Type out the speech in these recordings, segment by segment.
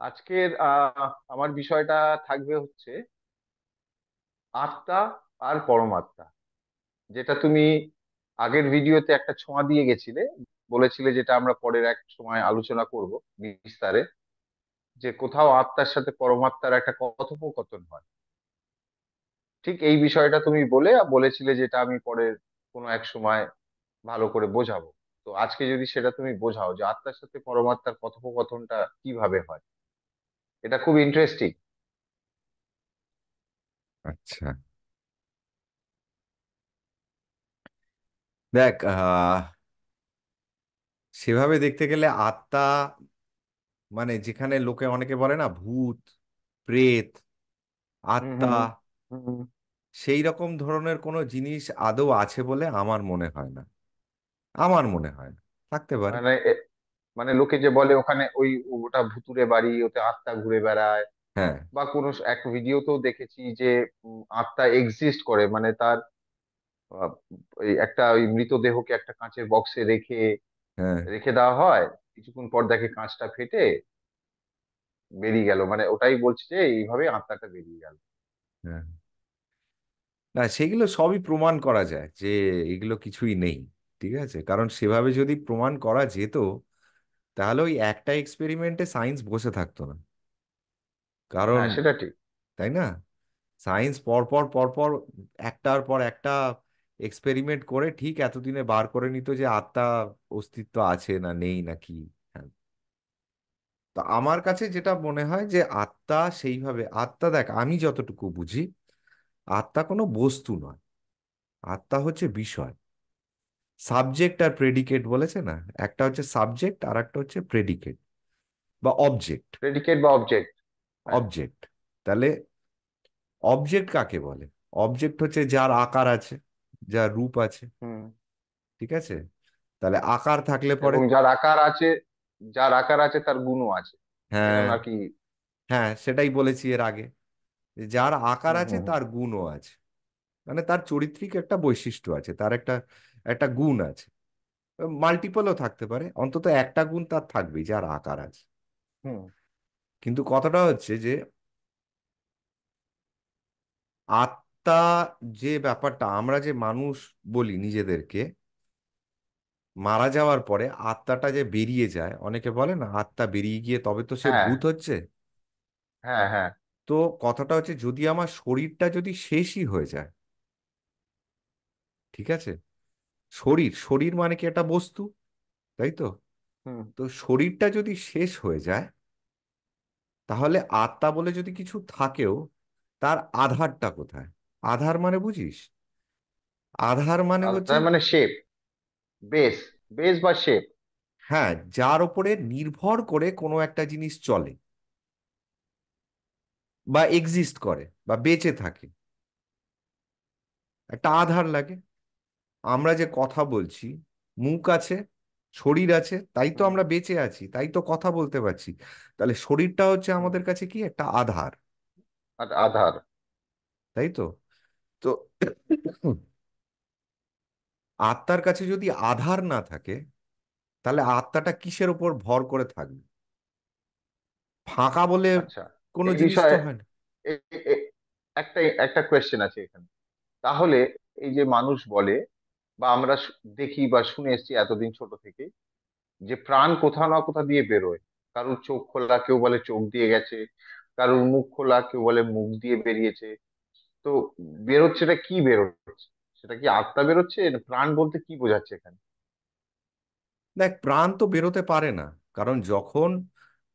আজকের আমার বিষয়টা থাকবে হচ্ছে আত্মা আর পরমাত্মা, যেটা তুমি আগের ভিডিওতে একটা ছোঁয়া দিয়ে গেছিলে। বলেছিলে যেটা আমরা পরের এক সময় আলোচনা করব বিস্তারে, যে কোথাও আত্মার সাথে পরমাত্মার একটা কথোপকথন হয়। ঠিক এই বিষয়টা তুমি বলেছিলে যেটা আমি পরের কোনো এক সময় ভালো করে বোঝাবো। তো আজকে যদি সেটা তুমি বোঝাও যে আত্মার সাথে পরমাত্মার কথোপকথনটা কিভাবে হয়, এটা খুব ইন্টারেস্টিং। আচ্ছা, দেখ সেভাবে দেখতে গেলে আত্মা মানে যেখানে লোকে অনেকে বলে না ভূত, প্রেত, হুম আত্মা, হুম হুম। সেই রকম ধরনের কোনো জিনিস আদৌ আছে বলে আমার মনে হয় না। আমার মনে হয় না থাকতে পারে। মানে মানে লোকে যে বলে ওখানে ওটা ভুতুড়ে বাড়ি, ওতে আত্মা ঘুরে বেড়ায়। হ্যাঁ, বা কোনো এক ভিডিওতেও দেখেছি যে আত্মা এক্সিস্ট করে, মানে তার আহ, এই একটা ওই মৃতদেহকে একটা কাঁচের বক্সে রেখে হ্যাঁ, রেখে দেওয়া হয়। কিছুক্ষণ পর দেখে কাঁচটা ফেটে বেরিয়ে গেল, মানে ওটাই বলছে যে এইভাবে আত্মাটা বেরিয়ে গেল। হ্যাঁ। না, সেগুলো সবই প্রমাণ করা যায় যে এগুলো কিছুই নেই। ঠিক আছে, কারণ সেভাবে যদি প্রমাণ করা যেত তাহলে ওই একটা এক্সপেরিমেন্টে সায়েন্স বসে থাকতো না। কারণ হ্যাঁ, সেটা ঠিক। তাই না, সায়েন্স পরপর পরপর একটার পর একটা এক্সপেরিমেন্ট করে ঠিক এতদিনে বার করে নিত যে আত্মা অস্তিত্ব আছে না নেই না কি। হ্যাঁ, তো আমার কাছে যেটা মনে হয় যে আত্মা সেইভাবে, আত্মা দেখ আমি যতটুকু বুঝি, আত্মা কোনো বস্তু নয়। আত্মা হচ্ছে বিষয়, সাবজেক্ট আর প্রেডিকেট বলেছে না, একটা হচ্ছে সাবজেক্ট আর একটা হচ্ছে প্রেডিকেট বা অবজেক্ট। প্রেডিকেট বা অবজেক্ট। হ্যাঁ। অবজেক্ট, তাহলে অবজেক্ট কাকে বলে? অবজেক্ট হচ্ছে যার আকার আছে, যার রূপ আছে। হুম। ঠিক আছে, তাহলে আকার থাকলে পরে, এবং যার আকার আছে তার গুণও আছে, এরকম হ্যাঁ, আর কি। হ্যাঁ সেটাই বলেছি এর আগে, যে যার আকার হুম আছে হুম হুম তার গুণও আছে। মানে তার চরিত্রিক একটা বৈশিষ্ট্য আছে, তার একটা একটা গুণ আছে। মাল্টিপলও থাকতে পারে, অন্তত একটা গুণ তার থাকবেই যার আকার আছে। হুম। কিন্তু কথাটা হচ্ছে যে আত্মা, যে ব্যাপারটা আমরা যে মানুষ বলি নিজেদেরকে, মারা যাওয়ার পরে আত্মাটা যে বেরিয়ে যায়, অনেকে বলে না আত্মা বেরিয়ে গিয়ে তবে তো সে হ্যাঁ ভূত হচ্ছে। হ্যাঁ হ্যাঁ। তো কথাটা হচ্ছে যদি আমার শরীরটা যদি শেষই হয়ে যায়, ঠিক আছে, শরীর শরীর মানে কি একটা বস্তু, তাই তো? হুম। তো শরীরটা যদি শেষ হয়ে যায়, তাহলে আত্মা বলে যদি কিছু থাকেও, তার আধারটা কোথায়? আধার মানে বুঝিস? আধার মানে আর হচ্ছে, তার মানে শেপ, বেস, বেস বা শেপ। হ্যাঁ, যার উপরে নির্ভর করে কোনো একটা জিনিস চলে বা এক্সিস্ট করে বা বেঁচে থাকে, একটা আধার লাগে। আমরা যে কথা বলছি, মুখ আছে, শরীর আছে, তাই তো হুম। আমরা বেঁচে আছি, তাই তো কথা বলতে পারছি। তাহলে শরীরটা হচ্ছে হুম। আমাদের কাছে কি একটা আধার, আর আধার। তাই তো? তো আত্মার কাছে যদি আধার না থাকে, তাহলে আত্মাটা কিসের উপর ভর করে থাকবে? ফাঁকা বলে আচ্ছা, কোনো এই জিনিস তো বিষয়ে হয় না। এ- এ- এ- একটা একটা কোয়েশ্চেন আছে এখানে। তাহলে এই যে মানুষ বলে বা আমরা দেখি বা শুনে এসেছি এতদিন ছোট থেকে, যে প্রাণ কোথাও না কোথা দিয়ে বেরোয়। কারোর চোখ খোলা, কেউ বলে চোখ দিয়ে গেছে। কারোর মুখ খোলা, কেউ বলে মুখ দিয়ে বেরিয়েছে। তো বেরোচ্ছেটা কি বেরোচ্ছে? সেটা কি আত্মা বেরোচ্ছে না প্রাণ? বলতে কি বোঝাচ্ছে এখানে? দেখ, প্রাণ তো বেরোতে পারে না, কারণ যখন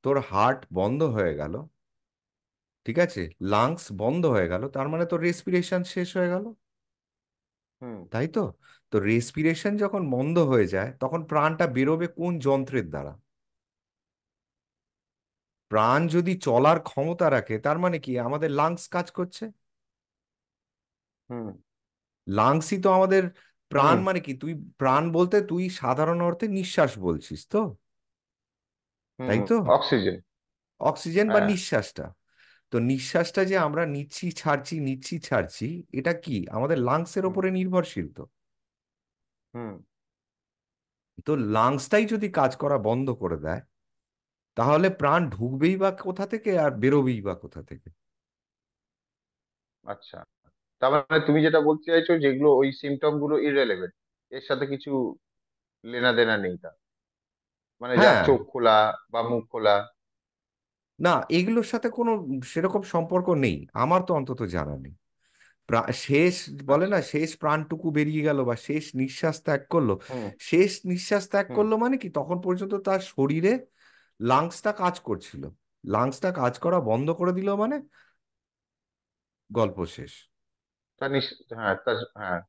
তোর হার্ট বন্ধ হয়ে গেল, ঠিক আছে, লাংস বন্ধ হয়ে গেল, তার মানে তোর রেসপিরেশন শেষ হয়ে গেল, হুম তাই তো? তো রেসপিরেশন যখন বন্ধ হয়ে যায় তখন প্রাণটা বেরোবে কোন যন্ত্রের দ্বারা? প্রাণ যদি চলার ক্ষমতা রাখে তার মানে কি আমাদের লাংস কাজ করছে। হুম লাংসই তো আমাদের প্রাণ। হুম মানে কি, তুই প্রাণ বলতে তুই সাধারণ অর্থে নিঃশ্বাস বলছিস তো, তাই হুম। তো? অক্সিজেন। অক্সিজেন বা হ্যাঁ। নিঃশ্বাসটা, তো নিঃশ্বাসটা যে আমরা নিচ্ছি ছাড়ছি নিচ্ছি ছাড়ছি, এটা কি আমাদের লাংসের হুম ওপরে নির্ভরশীল তো? হুম তো লাংসটাই যদি কাজ করা বন্ধ করে দেয়, তাহলে প্রাণ ঢুকবেই বা কোথা থেকে আর বেরোবেই বা কোথা থেকে? আচ্ছা, তার মানে তুমি যেটা বলতে চাইছো যেগুলো ওই সিমটম গুলো ইররেলেভেন্ট, এর সাথে কিছু লেনা দেনা নেই তার, মানে যার হ্যাঁ, চোখ খোলা বা মুখ খোলা। না, এগুলোর সাথে কোনো সেরকম সম্পর্ক নেই, আমার তো অন্তত জানা নেই। শেষ, বলে আচ্ছা। না, শেষ প্রাণটুকু বেরিয়ে গেল বা শেষ নিঃশ্বাস ত্যাগ করলো। হুম। শেষ নিঃশ্বাস ত্যাগ হুম। করলো মানে কি, তখন পর্যন্ত তার শরীরে লাংসটা কাজ করছিল। লাংসটা কাজ করা বন্ধ করে দিল মানে গল্প শেষ। হ্যাঁ, হ্যাঁ।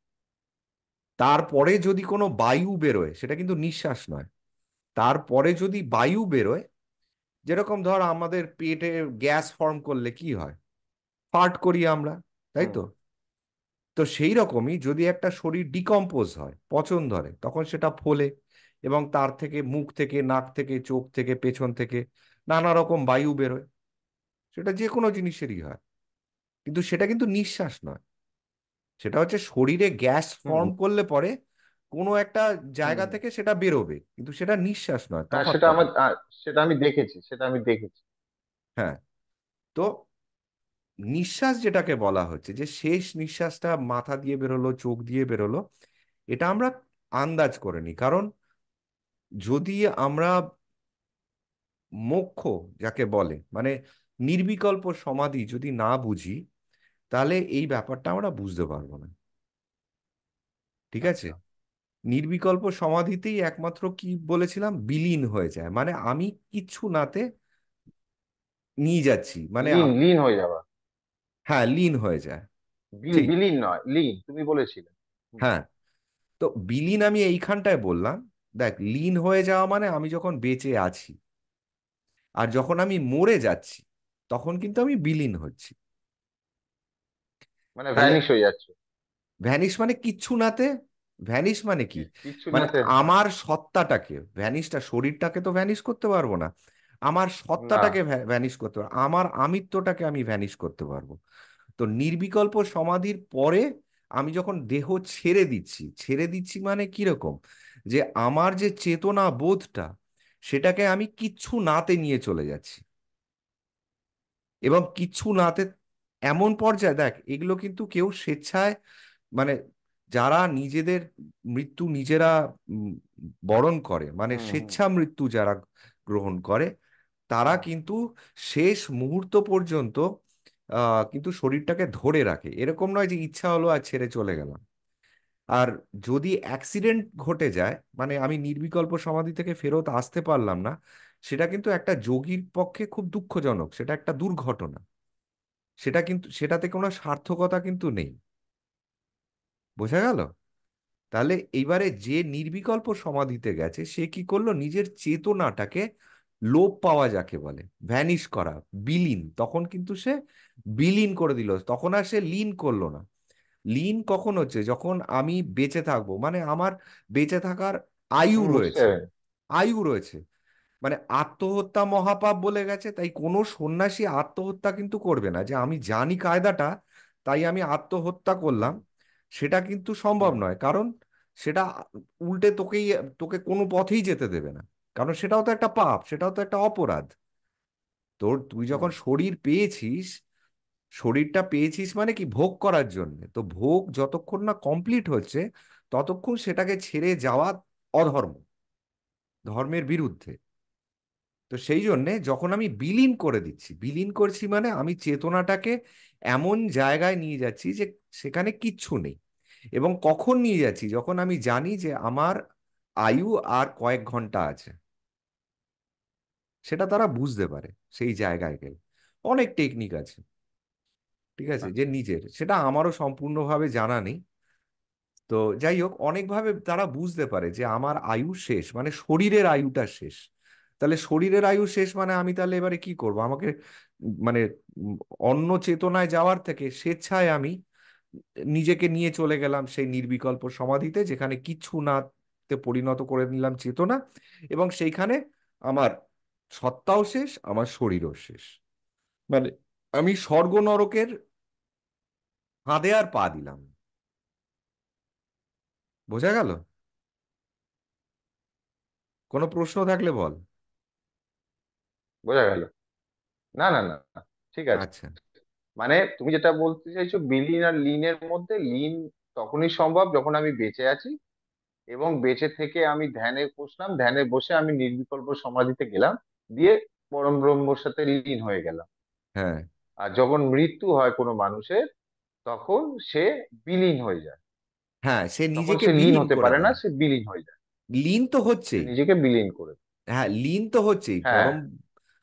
তারপরে যদি কোনো বায়ু বেরোয়, সেটা কিন্তু নিঃশ্বাস নয়, তারপরে যদি বায়ু বেরোয়, যেরকম ধর আমাদের পেটে গ্যাস ফর্ম করলে কি হয়, ফার্ট করি আমরা, তাই হুম। তো? তো সেই রকমই যদি একটা শরীর ডিকম্পোজ হয়, পচন ধরে, তখন সেটা ফোলে, এবং তার থেকে মুখ থেকে, নাক থেকে, চোখ থেকে, পেছন থেকে নানা রকম বায়ু বেরোয়। সেটা যে কোনো জিনিসেরই হয়, কিন্তু সেটা কিন্তু নিঃশ্বাস নয়। সেটা হচ্ছে শরীরে গ্যাস হুম। ফর্ম করলে পরে কোনো একটা হুম। জায়গা থেকে সেটা বেরোবে, কিন্তু সেটা নিঃশ্বাস নয়, হ্যাঁ, সেটা তফাৎটা আমার কি? সেটা আমি দেখেছি, সেটা আমি দেখেছি। হ্যাঁ। তো নিঃশ্বাস যেটাকে বলা হচ্ছে, যে শেষ নিঃশ্বাসটা মাথা দিয়ে বেরোলো, চোখ দিয়ে বেরোলো, এটা আমরা আন্দাজ করে নিই। কারণ যদি আমরা মোক্ষ যাকে বলে, মানে নির্বিকল্প সমাধি যদি না বুঝি, তাহলে এই ব্যাপারটা আমরা বুঝতে পারবো না। ঠিক আছে? আচ্ছা। নির্বিকল্প সমাধিতেই একমাত্র কি বলেছিলাম, বিলীন হয়ে যায়, মানে আমি কিচ্ছু নাতে নিয়ে যাচ্ছি, মানে লিন লিন হয়ে যাওয়া। হ্যাঁ, লীন হয়ে যায়। ঠিক। বিলীন নয়, লিন তুমি বলেছিলে। হুম। হ্যাঁ। তো বিলীন আমি এইখানটায় বললাম। দেখ, লীন হয়ে যাওয়া মানে আমি যখন বেঁচে আছি, আর যখন আমি মরে যাচ্ছি, তখন কিন্তু আমি বিলীন হচ্ছি। মানে তাহলে ভ্যানিশ হয়ে যাচ্ছে। ভ্যানিশ মানে কিচ্ছু নাতে। ভ্যানিশ মানে কি? কিচ্ছু মানে নাতে। আমার সত্তাটাকে, ভ্যানিশটা, শরীরটাকে তো ভ্যানিশ করতে পারবো না, আমার না। সত্তাটাকে ভ্যানিশ করতে পারবো, আমার আমিত্বটাকে আমি ভ্যানিশ করতে পারবো। তো নির্বিকল্প সমাধির পরে আমি যখন দেহ ছেড়ে দিচ্ছি, ছেড়ে দিচ্ছি মানে কিরকম, যে আমার যে চেতনা বোধটা, সেটাকে আমি কিচ্ছু নাতে নিয়ে চলে যাচ্ছি। এবং কিচ্ছু নাতে এমন পর্যায়ে, দেখ এগুলো কিন্তু কেউ স্বেচ্ছায়, মানে যারা নিজেদের মৃত্যু নিজেরা উম, বরণ করে, মানে হুম। হুম। স্বেচ্ছা মৃত্যু যারা গ্রহণ করে, তারা হুম। কিন্তু শেষ মুহূর্ত পর্যন্ত কিন্তু শরীরটাকে ধরে রাখে। এরকম নয় যে ইচ্ছা হলো আর ছেড়ে চলে গেলাম। আর যদি অ্যাক্সিডেন্ট ঘটে যায়, মানে আমি নির্বিকল্প সমাধি থেকে ফেরত আসতে পারলাম না, সেটা কিন্তু একটা যোগীর পক্ষে খুব দুঃখজনক, সেটা একটা দুর্ঘটনা। সেটা কিন্তু, সেটাতে কোনো সার্থকতা কিন্তু নেই। বোঝা গেল? তাহলে এইবারে যে নির্বিকল্প সমাধিতে গেছে, সে কি করলো, নিজের চেতনাটাকে লোপ পাওয়া যাকে বলে, ভ্যানিশ করা, বিলীন, তখন কিন্তু সে বিলীন করে দিল, তখন আর সে লীন করলো না। লীন কখন হচ্ছে, যখন আমি বেঁচে থাকবো, মানে আমার বেঁচে থাকার আয়ু হুম, বুঝতে রয়েছে। পেরেছি। আয়ু রয়েছে, মানে আত্মহত্যা মহাপাপ বলে গেছে, তাই কোনো সন্ন্যাসী আত্মহত্যা কিন্তু করবে না, যে আমি জানি কায়দাটা তাই আমি আত্মহত্যা করলাম। হুম। সেটা কিন্তু সম্ভব হুম। নয়, কারণ সেটা উল্টে তোকে কোনো পথেই যেতে দেবে না। কারণ সেটাও তো একটা পাপ, সেটাও তো একটা অপরাধ। তুই হুম। যখন শরীর পেয়েছিস, শরীরটা পেয়েছিস মানে কি, ভোগ করার জন্য। তো ভোগ যতক্ষণ না কমপ্লিট হচ্ছে, ততক্ষণ সেটাকে ছেড়ে যাওয়া অধর্ম, ধর্মের বিরুদ্ধে। তো সেই জন্যে যখন আমি বিলীন করে দিচ্ছি, বিলীন করছি মানে আমি চেতনাটাকে এমন জায়গায় নিয়ে যাচ্ছি যে সেখানে কিচ্ছু নেই। এবং কখন নিয়ে যাচ্ছি, যখন আমি জানি যে আমার আয়ু আর কয়েক ঘন্টা আছে। সেটা তারা বুঝতে পারে সেই জায়গায় গেলে। অনেক টেকনিক আছে, ঠিক আছে, যে আচ্ছা। নিজের, সেটা আমারও সম্পূর্ণভাবে জানা নেই। তো যাই হোক, অনেকভাবে তারা বুঝতে পারে যে আমার আয়ু শেষ, মানে শরীরের আয়ুটা শেষ। তাহলে শরীরের আয়ু শেষ মানে আমি তাহলে এবারে কি করব, আমাকে মানে উম, অন্য চেতনায় যাওয়ার থেকে স্বেচ্ছায় আমি নিজেকে নিয়ে চলে গেলাম সেই নির্বিকল্প সমাধিতে, যেখানে কিচ্ছু নাতে পরিণত করে নিলাম চেতনা, এবং সেইখানে আমার সত্তাও শেষ, আমার শরীরও শেষ। মানে আমি স্বর্গ নরকের ফাঁদে আর পা দিলাম না। বোঝা গেল? কোনো প্রশ্ন থাকলে বল। বোঝা গেল? না না না না, ঠিক আছে। আচ্ছা। মানে তুমি যেটা বলতে চাইছো, বিলীন আর লীনের মধ্যে, লীন তখনই সম্ভব যখন আমি বেঁচে আছি, এবং বেঁচে থেকে আমি ধ্যানে বসলাম, ধ্যানে বসে আমি নির্বিকল্প সমাধিতে গেলাম, দিয়ে পরম ব্রহ্মর সাথে লীন হয়ে গেলাম। হ্যাঁ, আর যখন মৃত্যু হয় কোনো মানুষের, তখন সে বিলীন হয়ে যায়। হ্যাঁ, সে তখন নিজেকে সে লীন বিলীন হতে করে পারে না, দেয়। সে বিলীন হয়ে যায়। লীন তো সে হচ্ছেই। নিজেকে বিলীন করে দেয়। হ্যাঁ, লীন তো হচ্ছেই, হ্যাঁ। পরম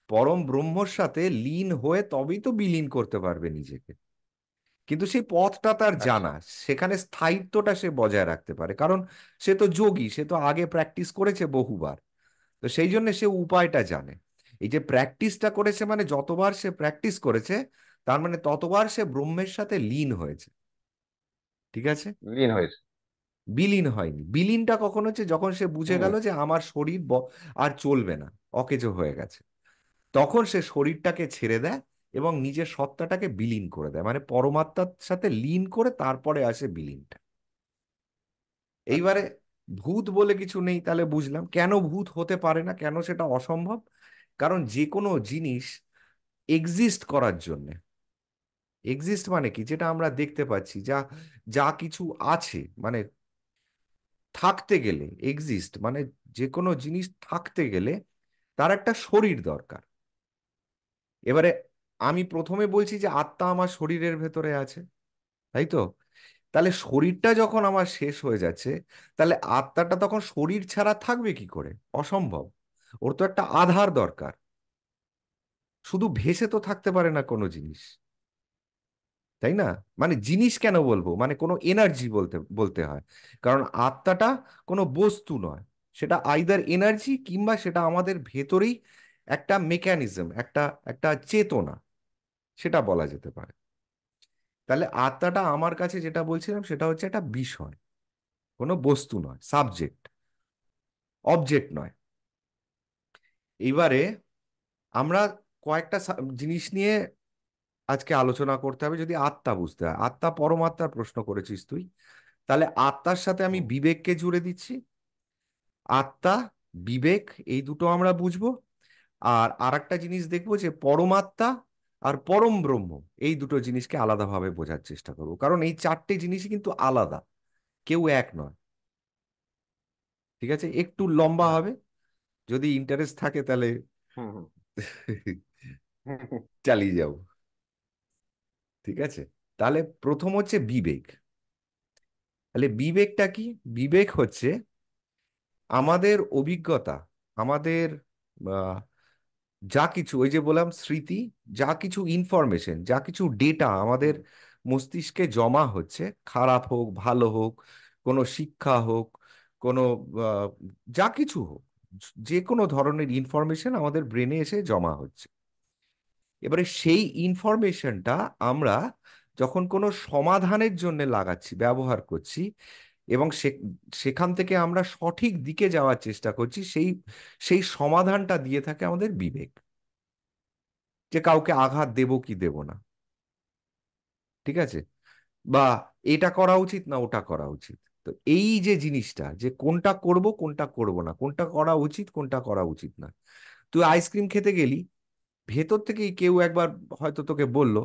পরম ব্রহ্মর সাথে লীন হয়ে তবেই তো বিলীন করতে পারবে নিজেকে। কিন্তু সেই পথটা তার আচ্ছা। জানা, সেখানে স্থায়িত্বটা সে বজায় রাখতে পারে, কারণ সে তো যোগী, সে তো আগে প্র্যাকটিস করেছে বহুবার। তো সেই জন্য সে উপায়টা জানে। এই যে প্র্যাকটিসটা করেছে, মানে যতবার সে প্র্যাকটিস করেছে, তার মানে ততবার সে ব্রহ্মের সাথে লীন হয়েছে। ঠিক আছে? লীন হয়েছে। বিলীন হয়নি। বিলীনটা কখন হচ্ছে? যখন সে বুঝে হুম। গেল যে আমার শরীর আর চলবে না, অকেজো হয়ে গেছে। তখন সে শরীরটাকে ছেড়ে দেয় এবং নিজের সত্তাটাকে বিলীন করে দেয়, মানে পরমাত্মার সাথে লীন করে তারপরে আসে বিলীনটা। আচ্ছা। এইবারে ভূত বলে কিছু নেই, তাহলে বুঝলাম কেন ভূত হতে পারে না, কেন সেটা অসম্ভব। কারণ যে কোনো জিনিস এক্সিস্ট করার জন্য, এক্সিস্ট মানে কি, যেটা আমরা দেখতে পাচ্ছি, যা যা কিছু আছে, মানে থাকতে গেলে, এক্সিস্ট মানে যে কোনো জিনিস থাকতে গেলে তার একটা শরীর দরকার। এবারে আমি প্রথমে বলছি যে আত্মা আমার শরীরের ভেতরে আছে, তাই তো? তাহলে শরীরটা যখন আমার শেষ হয়ে যাচ্ছে, তাহলে আত্মাটা তখন শরীর ছাড়া থাকবে কি করে? অসম্ভব। ওর তো একটা আধার দরকার। শুধু ভেসে তো থাকতে পারে না কোনো জিনিস, তাই না? মানে জিনিস কেন বলবো, মানে কোনো এনার্জি বলতে বলতে হয়। কারণ আত্মাটা কোনো বস্তু নয়, সেটা আইদার এনার্জি, কিংবা সেটা আমাদের ভেতরেই একটা মেকানিজম, একটা একটা চেতনা, সেটা বলা যেতে পারে। তাহলে আত্মাটা আমার কাছে, যেটা বলছিলাম, সেটা হচ্ছে একটা বিষয়, কোনো বস্তু নয়, সাবজেক্ট, অবজেক্ট নয়। এইবারে আমরা কয়েকটা জিনিস নিয়ে আজকে আলোচনা করতে হবে যদি আত্মা বুঝতে হয়। আত্মা পরমাত্মার প্রশ্ন করেছিস তুই, তাহলে আত্মার সাথে আমি হুম। বিবেককে জুড়ে দিচ্ছি। আত্মা, বিবেক, এই দুটো আমরা বুঝবো। আর আরেকটা জিনিস দেখবো যে পরমাত্মা আর পরম ব্রহ্ম, এই দুটো জিনিসকে আলাদাভাবে বোঝার চেষ্টা করবো, কারণ এই চারটে জিনিসই কিন্তু আলাদা, কেউ এক নয়। ঠিক আছে? একটু লম্বা হ্যাঁ। হবে, যদি ইন্টারেস্ট থাকে তাহলে হুম হুম হুম হুম। চালিয়ে যাব। ঠিক আছে? তাহলে প্রথম হচ্ছে বিবেক। তাহলে বিবেকটা কি? বিবেক হচ্ছে আমাদের অভিজ্ঞতা, আমাদের আহ, যা কিছু, ওই যে বললাম স্মৃতি, যা কিছু ইনফরমেশন, যা কিছু ডেটা আমাদের হুম। মস্তিষ্কে জমা হচ্ছে, খারাপ হোক ভালো হোক, কোনো শিক্ষা হোক, কোনো আহ, যা কিছু হোক, যে কোনো ধরনের ইনফরমেশন আমাদের ব্রেনে এসে জমা হচ্ছে। এবারে সেই ইনফরমেশনটা আমরা যখন কোনো সমাধানের জন্য লাগাচ্ছি, ব্যবহার করছি, এবং সেখান থেকে আমরা সঠিক দিকে যাওয়ার চেষ্টা করছি, সেই সেই সমাধানটা দিয়ে থাকে আমাদের বিবেক, যে কাউকে আঘাত দেব কি দেব না। ঠিক আছে? বা এটা করা উচিত না ওটা করা উচিত। তো এই যে জিনিসটা, যে কোনটা করব কোনটা করব না, কোনটা করা উচিত কোনটা করা উচিত না। তুই আইসক্রিম খেতে গেলি, ভেতর থেকেই কেউ একবার হয়তো তোকে বলল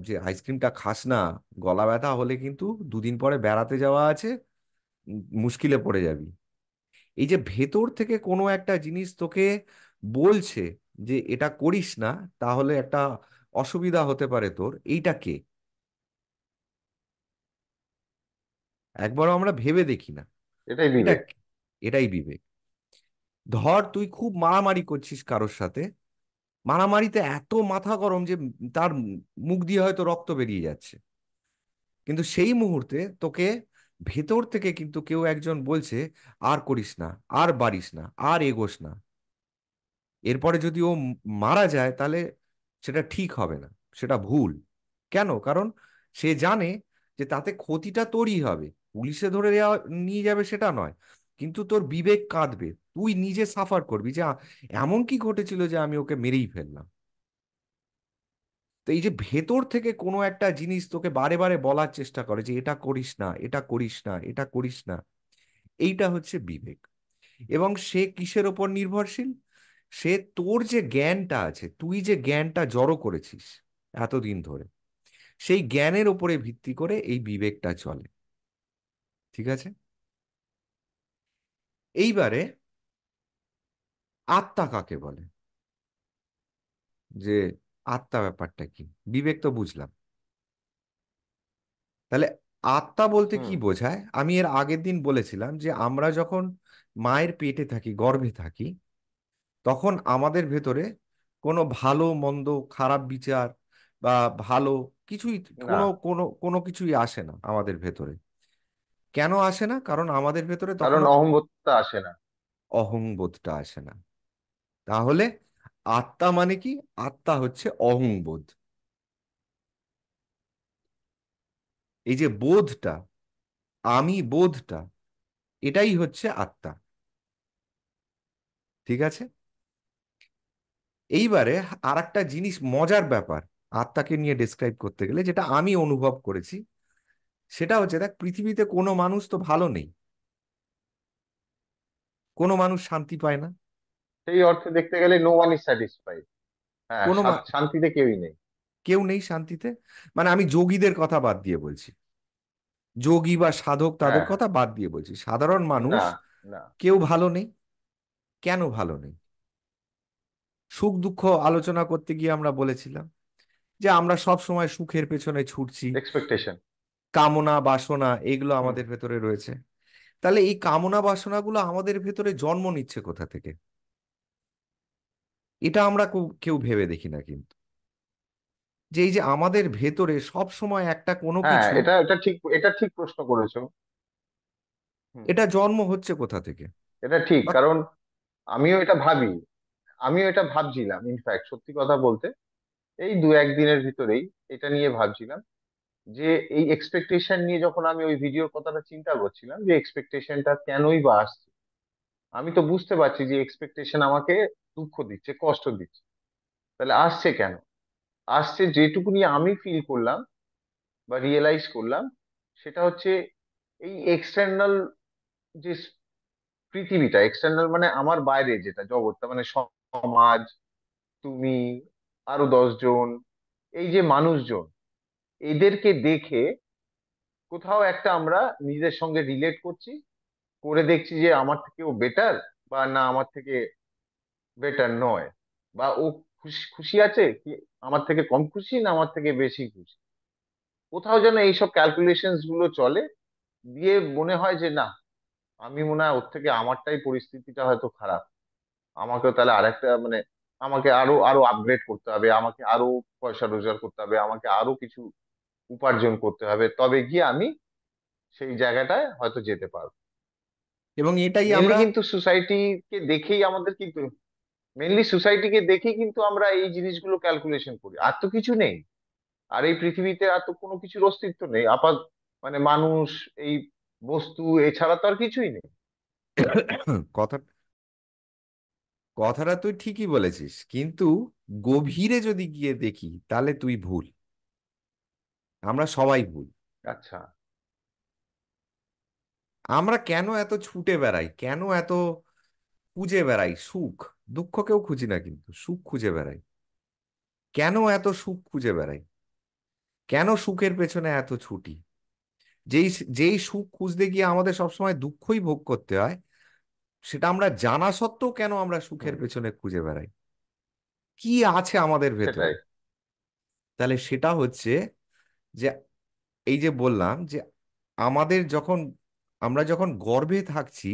যে আইসক্রিমটা খাস না, গলা ব্যথা হলে কিন্তু দুদিন পরে বেড়াতে যাওয়া আছে, মুশকিলে পড়ে যাবি। এই যে ভেতর থেকে কোনো একটা জিনিস তোকে বলছে যে এটা করিস না, তাহলে একটা অসুবিধা হতে পারে তোর, এইটা কে? একবারও আমরা ভেবে দেখি না। এটাই এটা বিবেক। কে? এটাই বিবেক। ধর তুই খুব মারামারি করছিস কারোর সাথে, মারামারিতে এত মাথা গরম যে তার মুখ দিয়ে হয়তো রক্ত বেরিয়ে যাচ্ছে, কিন্তু সেই মুহূর্তে তোকে ভেতর থেকে কিন্তু কেউ একজন বলছে আর করিস না, আর বাড়িস না, আর এগোস না। এরপরে যদি ও মারা যায়, তাহলে সেটা ঠিক হবে না, সেটা ভুল। কেন? কারণ সে জানে যে তাতে ক্ষতিটা তোরই হবে। পুলিশে ধরে নিয়ে যাবে সেটা নয়, কিন্তু তোর বিবেক কাঁদবে, তুই নিজে সাফার করবি যে এমন কি ঘটেছিল যে আমি ওকে মেরেই ফেললাম। তো এই যে ভেতর থেকে কোনো একটা জিনিস তোকে বারে বারে বলার চেষ্টা করে যে এটা করিস না, এটা করিস না, এটা করিস না, এইটা হচ্ছে বিবেক। এবং সে কিসের ওপর নির্ভরশীল? সে তোর যে জ্ঞানটা আছে, তুই যে জ্ঞানটা জড়ো করেছিস এতদিন ধরে, সেই জ্ঞানের উপরে ভিত্তি করে এই বিবেকটা চলে। ঠিক আছে? এইবারে আত্মা কাকে বলে, যে আত্মা ব্যাপারটা কি? বিবেক তো বুঝলাম। তাহলে আত্মা বলতে কি হুম। বোঝায়? আমি এর আগের দিন বলেছিলাম যে আমরা যখন মায়ের পেটে থাকি, গর্ভে থাকি, তখন আমাদের ভেতরে কোনো ভালো মন্দ, খারাপ বিচার বা ভালো কিছুই, না, কোনো কোনো কিছুই আসে না আমাদের ভেতরে। কেন আসে না? কারণ আমাদের ভেতরে কারণ তখনও অহংবোধটা আসে না। অহংবোধটা আসে না। তাহলে আত্মা মানে কি? আত্মা হচ্ছে অহংবোধ। এই যে বোধটা, আমি বোধটা, এটাই হচ্ছে আত্মা। ঠিক আছে? এইবারে আর একটা জিনিস, মজার ব্যাপার আত্মাকে নিয়ে ডেসক্রাইব করতে গেলে, যেটা আমি অনুভব করেছি, সেটা হচ্ছে, দেখ, পৃথিবীতে কোনো মানুষ তো ভালো নেই, কোনো মানুষ শান্তি পায় না, সেই অর্থে দেখতে গেলে নো ওয়ান ইজ স্যাটিসফাইড। হ্যাঁ, কোনো শান্তিতে কেউই নেই। কেউ নেই শান্তিতে। মানে আমি যোগীদের কথা বাদ দিয়ে বলছি, যোগী বা সাধক তাদের হ্যাঁ, কথা বাদ দিয়ে বলছি, সাধারণ মানুষ না, না। কেউ ভালো নেই। কেন ভালো নেই? সুখ দুঃখ আলোচনা করতে গিয়ে আমরা বলেছিলাম যে আমরা সব সময় সুখের পেছনে ছুটছি, এক্সপেকটেশন। কামনা বাসনা এগুলো হুম। আমাদের ভেতরে রয়েছে। তাহলে এই কামনা বাসনাগুলো আমাদের ভেতরে জন্ম নিচ্ছে কোথা থেকে? এটা আমরা কেউ ভেবে দেখি না কিন্তু, যে এই যে আমাদের ভেতরে সব সময় একটা কোনো হ্যাঁ, কিছু, এটা ঠিক প্রশ্ন করেছো। হুম। এটা জন্ম হচ্ছে কোথা থেকে? এটা ঠিক, বা কারণ আমিও এটা ভাবি। আমিও এটা ভাবছিলাম, ইনফ্যাক্ট সত্যি কথা বলতে এই দু একদিনের ভিতরেই এটা নিয়ে ভাবছিলাম, যে এই এক্সপেকটেশন নিয়ে যখন আমি ওই ভিডিওর কথাটা চিন্তা করছিলাম, যে এক্সপেকটেশনটা কেনই বা আসছে। আমি তো বুঝতে পারছি যে এক্সপেকটেশন আমাকে দুঃখ দিচ্ছে, কষ্ট দিচ্ছে। তাহলে আসছে কেন? আসছে যেটুকুনি আমি ফিল করলাম বা রিয়েলাইজ করলাম, সেটা হচ্ছে এই এক্সটার্নাল যে পৃথিবীটা, এক্সটার্নাল মানে আমার বাইরে যেটা জগৎটা, মানে সমাজ, তুমি, আরো 10 জন, এই যে মানুষজন, এদেরকে দেখে কোথাও একটা আমরা নিজেদের সঙ্গে রিলেট করছি, করে দেখছি যে আমার থেকে ও বেটার, বা না আমার থেকে বেটার নয়, বা ও খুশি খুশি আছে কি, আমার থেকে কম খুশি না আমার থেকে বেশি খুশি। কোথাও যেন এইসব ক্যালকুলেশনস গুলো চলে, দিয়ে মনে হয় যে না, আমি মনে হয় ওর থেকে আমারটাই পরিস্থিতিটা হয়তো খারাপ। আমাকেও তাহলে আরেকটা মানে আমাকে আরো আরো আপগ্রেড করতে হবে, আমাকে আরো পয়সা রোজগার করতে হবে, আমাকে আরো কিছু উপার্জন করতে হবে, তবে গিয়ে আমি সেই জায়গাটায় হয়তো যেতে পারবো। এবং এটাই মেনলি আমরা, কিন্তু সোসাইটিকে দেখেই আমাদের কিন্তু মেনলি সোসাইটিকে দেখেই কিন্তু আমরা এই জিনিসগুলো ক্যালকুলেশন করি, আর তো কিছু নেই। আর এই পৃথিবীতে আর তো কোনো কিছুর অস্তিত্ব নেই মানে মানুষ, এই বস্তু এছাড়া তো আর কিছুই নেই। কথা কথাটা তুই ঠিকই বলেছিস, কিন্তু গভীরে যদি গিয়ে দেখি তাহলে তুই ভুল। আমরা সবাই ভুল। আচ্ছা। আমরা কেন এত ছুটে বেড়াই, কেন এত খুঁজে বেড়াই সুখ? দুঃখ কেউ খুঁজি না, কিন্তু সুখ খুঁজে বেড়াই। কেন এত সুখ খুঁজে বেড়াই? কেন সুখের পেছনে এত ছুটি? যেই যেই সুখ খুঁজতে গিয়ে আমাদের সবসময় দুঃখই ভোগ করতে হয়, সেটা আমরা জানা সত্ত্বেও কেন আমরা সুখের হুম। পেছনে খুঁজে বেড়াই? কি আছে আমাদের ভেতরে? সেটাই। তাহলে সেটা হচ্ছে যে, এই যে বললাম যে আমাদের যখন, আমরা যখন গর্ভে থাকছি,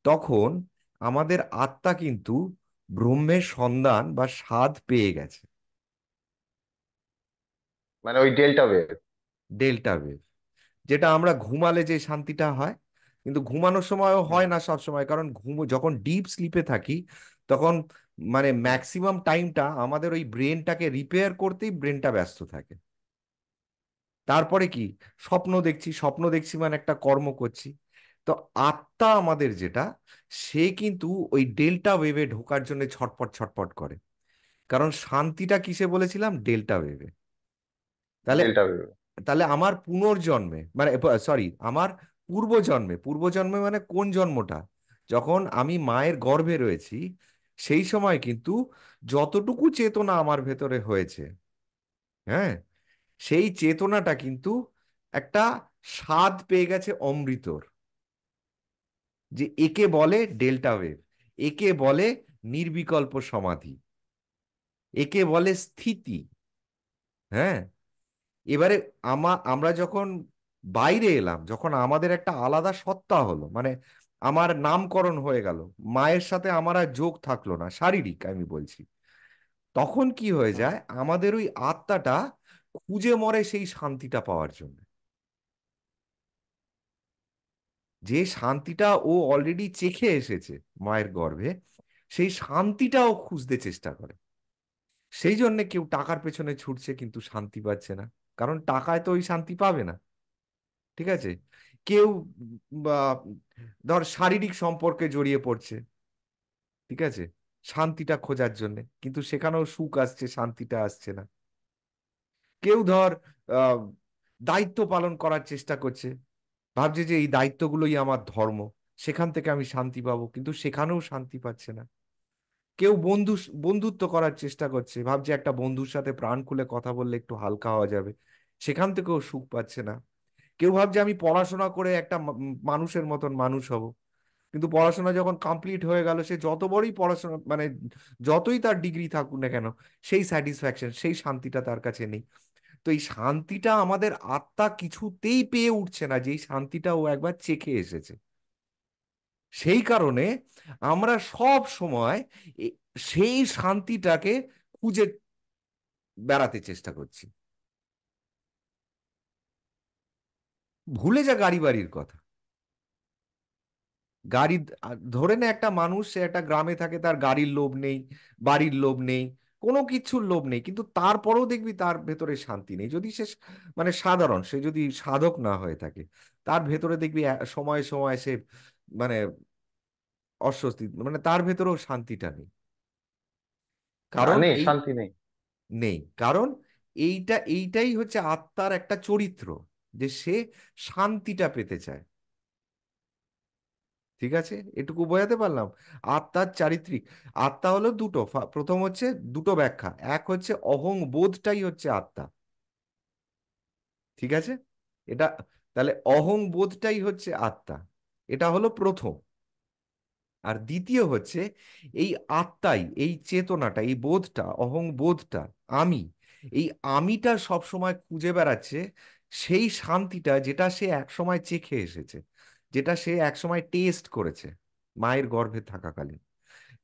তখন আমাদের আত্মা কিন্তু ব্রহ্মের সন্ধান বা স্বাদ পেয়ে গেছে। মানে ওই ডেল্টা ওয়েভ। ডেল্টা ওয়েভ, যেটা আমরা ঘুমালে যে শান্তিটা হয়, কিন্তু ঘুমানোর সময়ও হুম। হয় না সব সময়, কারণ যখন ডিপ স্লিপে থাকি, তখন মানে হুম। ম্যাক্সিমাম টাইমটা আমাদের ওই ব্রেনটাকে রিপেয়ার করতেই ব্রেনটা ব্যস্ত থাকে। তারপরে কি, স্বপ্ন দেখছি, স্বপ্ন দেখছি মানে একটা কর্ম করছি। তো আত্মা আমাদের যেটা, সে কিন্তু ওই ডেল্টা ওয়েভে ঢোকার জন্য ছটপট ছটপট করে। কারণ শান্তিটা কিসে বলেছিলাম? ডেল্টা ওয়েভে। তাহলে ডেল্টা ওয়েভ। তাহলে আমার পুনর্জন্মে, মানে সরি, আমার পূর্বজন্মে, পূর্বজন্মে মানে কোন জন্মটা? যখন আমি মায়ের গর্ভে রয়েছি, সেই সময় কিন্তু যতটুকু চেতনা আমার ভেতরে হয়েছে, হ্যাঁ, সেই চেতনাটা কিন্তু একটা স্বাদ পেয়ে গেছে অমৃতর। যে একে বলে ডেল্টা ওয়েভ, একে বলে নির্বিকল্প সমাধি, একে বলে স্থিতি। হ্যাঁ, এবারে আমরা যখন বাইরে এলাম, যখন আমাদের একটা আলাদা সত্তা হলো, মানে আমার নামকরণ হয়ে গেল, মায়ের সাথে আমার আর যোগ থাকলো না শারীরিক, আমি বলছি, তখন কি হয়ে হুম। যায়, আমাদের ওই আত্মাটা খুঁজে মরে সেই শান্তিটা পাওয়ার জন্য। যে শান্তিটা ও অলরেডি চেখে এসেছে মায়ের গর্ভে, সেই শান্তিটাও খুঁজতে চেষ্টা করে। সেই জন্য কেউ টাকার পেছনে ছুটছে কিন্তু শান্তি পাচ্ছে না, কারণ টাকায় তো ওই শান্তি পাবে না। ঠিক আছে? কেউ বা ধর শারীরিক সম্পর্কে জড়িয়ে পড়ছে, ঠিক আছে, শান্তিটা খোঁজার জন্য, কিন্তু সেখানেও সুখ আসছে, শান্তিটা আসছে না। কেউ ধর আহ দায়িত্ব পালন করার চেষ্টা করছে, ভাবছে যে এই দায়িত্বগুলোই আমার ধর্ম, সেখান থেকে আমি শান্তি পাবো, কিন্তু সেখানেও শান্তি পাচ্ছে না। কেউ বন্ধুত্ব করার চেষ্টা করছে, ভাবছে একটা বন্ধুর সাথে প্রাণ খুলে কথা বললে একটু হালকা হওয়া যাবে, সেখান থেকেও সুখ পাচ্ছে না। কেউ ভাবছে আমি পড়াশোনা করে একটা মানুষের মতন মানুষ হব, কিন্তু পড়াশোনা যখন কমপ্লিট হয়ে গেল, সে যত বড়ই পড়াশোনা, মানে যতই তার ডিগ্রি থাকুক না কেন, সেই স্যাটিসফ্যাকশন, সেই শান্তিটা তার কাছে নেই। তো এই শান্তিটা আমাদের আত্মা কিছুতেই পেয়ে উঠছে না, যেই শান্তিটা ও একবার চেখে এসেছে। সেই কারণে আমরা সব সময় এ- সেই শান্তিটাকে খুঁজে বেড়াতে চেষ্টা করছি। ভুলে যা গাড়ি বাড়ির কথা। গাড়ি ধরে নে একটা মানুষ, সে একটা গ্রামে থাকে, তার গাড়ির লোভ নেই, বাড়ির লোভ নেই, কোনো কিছুর লোভ নেই, কিন্তু তারপরেও দেখবি তার ভেতরে শান্তি নেই, যদি সে মানে সাধারণ, সে যদি সাধক না হয়ে থাকে, তার ভেতরে দেখবি সময় সময় সে মানে অস্বস্তি, মানে তার ভেতরেও শান্তিটা নেই। না, কারণ নেই, এই শান্তি নেই। নেই কারণ এইটাই হচ্ছে আত্মার একটা চরিত্র, যে সে শান্তিটা পেতে চায়। ঠিক আছে, এটুকু বোঝাতে পারলাম। আত্মার চারিত্রিক, আত্মা হলো দুটো, প্রথম হচ্ছে দুটো ব্যাখ্যা, এক হচ্ছে অহং বোধটাই হচ্ছে আত্মা। ঠিক আছে, এটা, তাহলে অহং বোধটাই হচ্ছে আত্মা, এটা হলো প্রথম। আর দ্বিতীয় হচ্ছে এই আত্মাই, এই চেতনাটা, এই বোধটা, অহং বোধটা, আমি, এই আমিটা সব সময় খুঁজে বেড়াচ্ছে সেই শান্তিটা, যেটা সে একসময় চেখে এসেছে, যেটা সে একসময় টেস্ট করেছে মায়ের গর্ভে থাকাকালীন,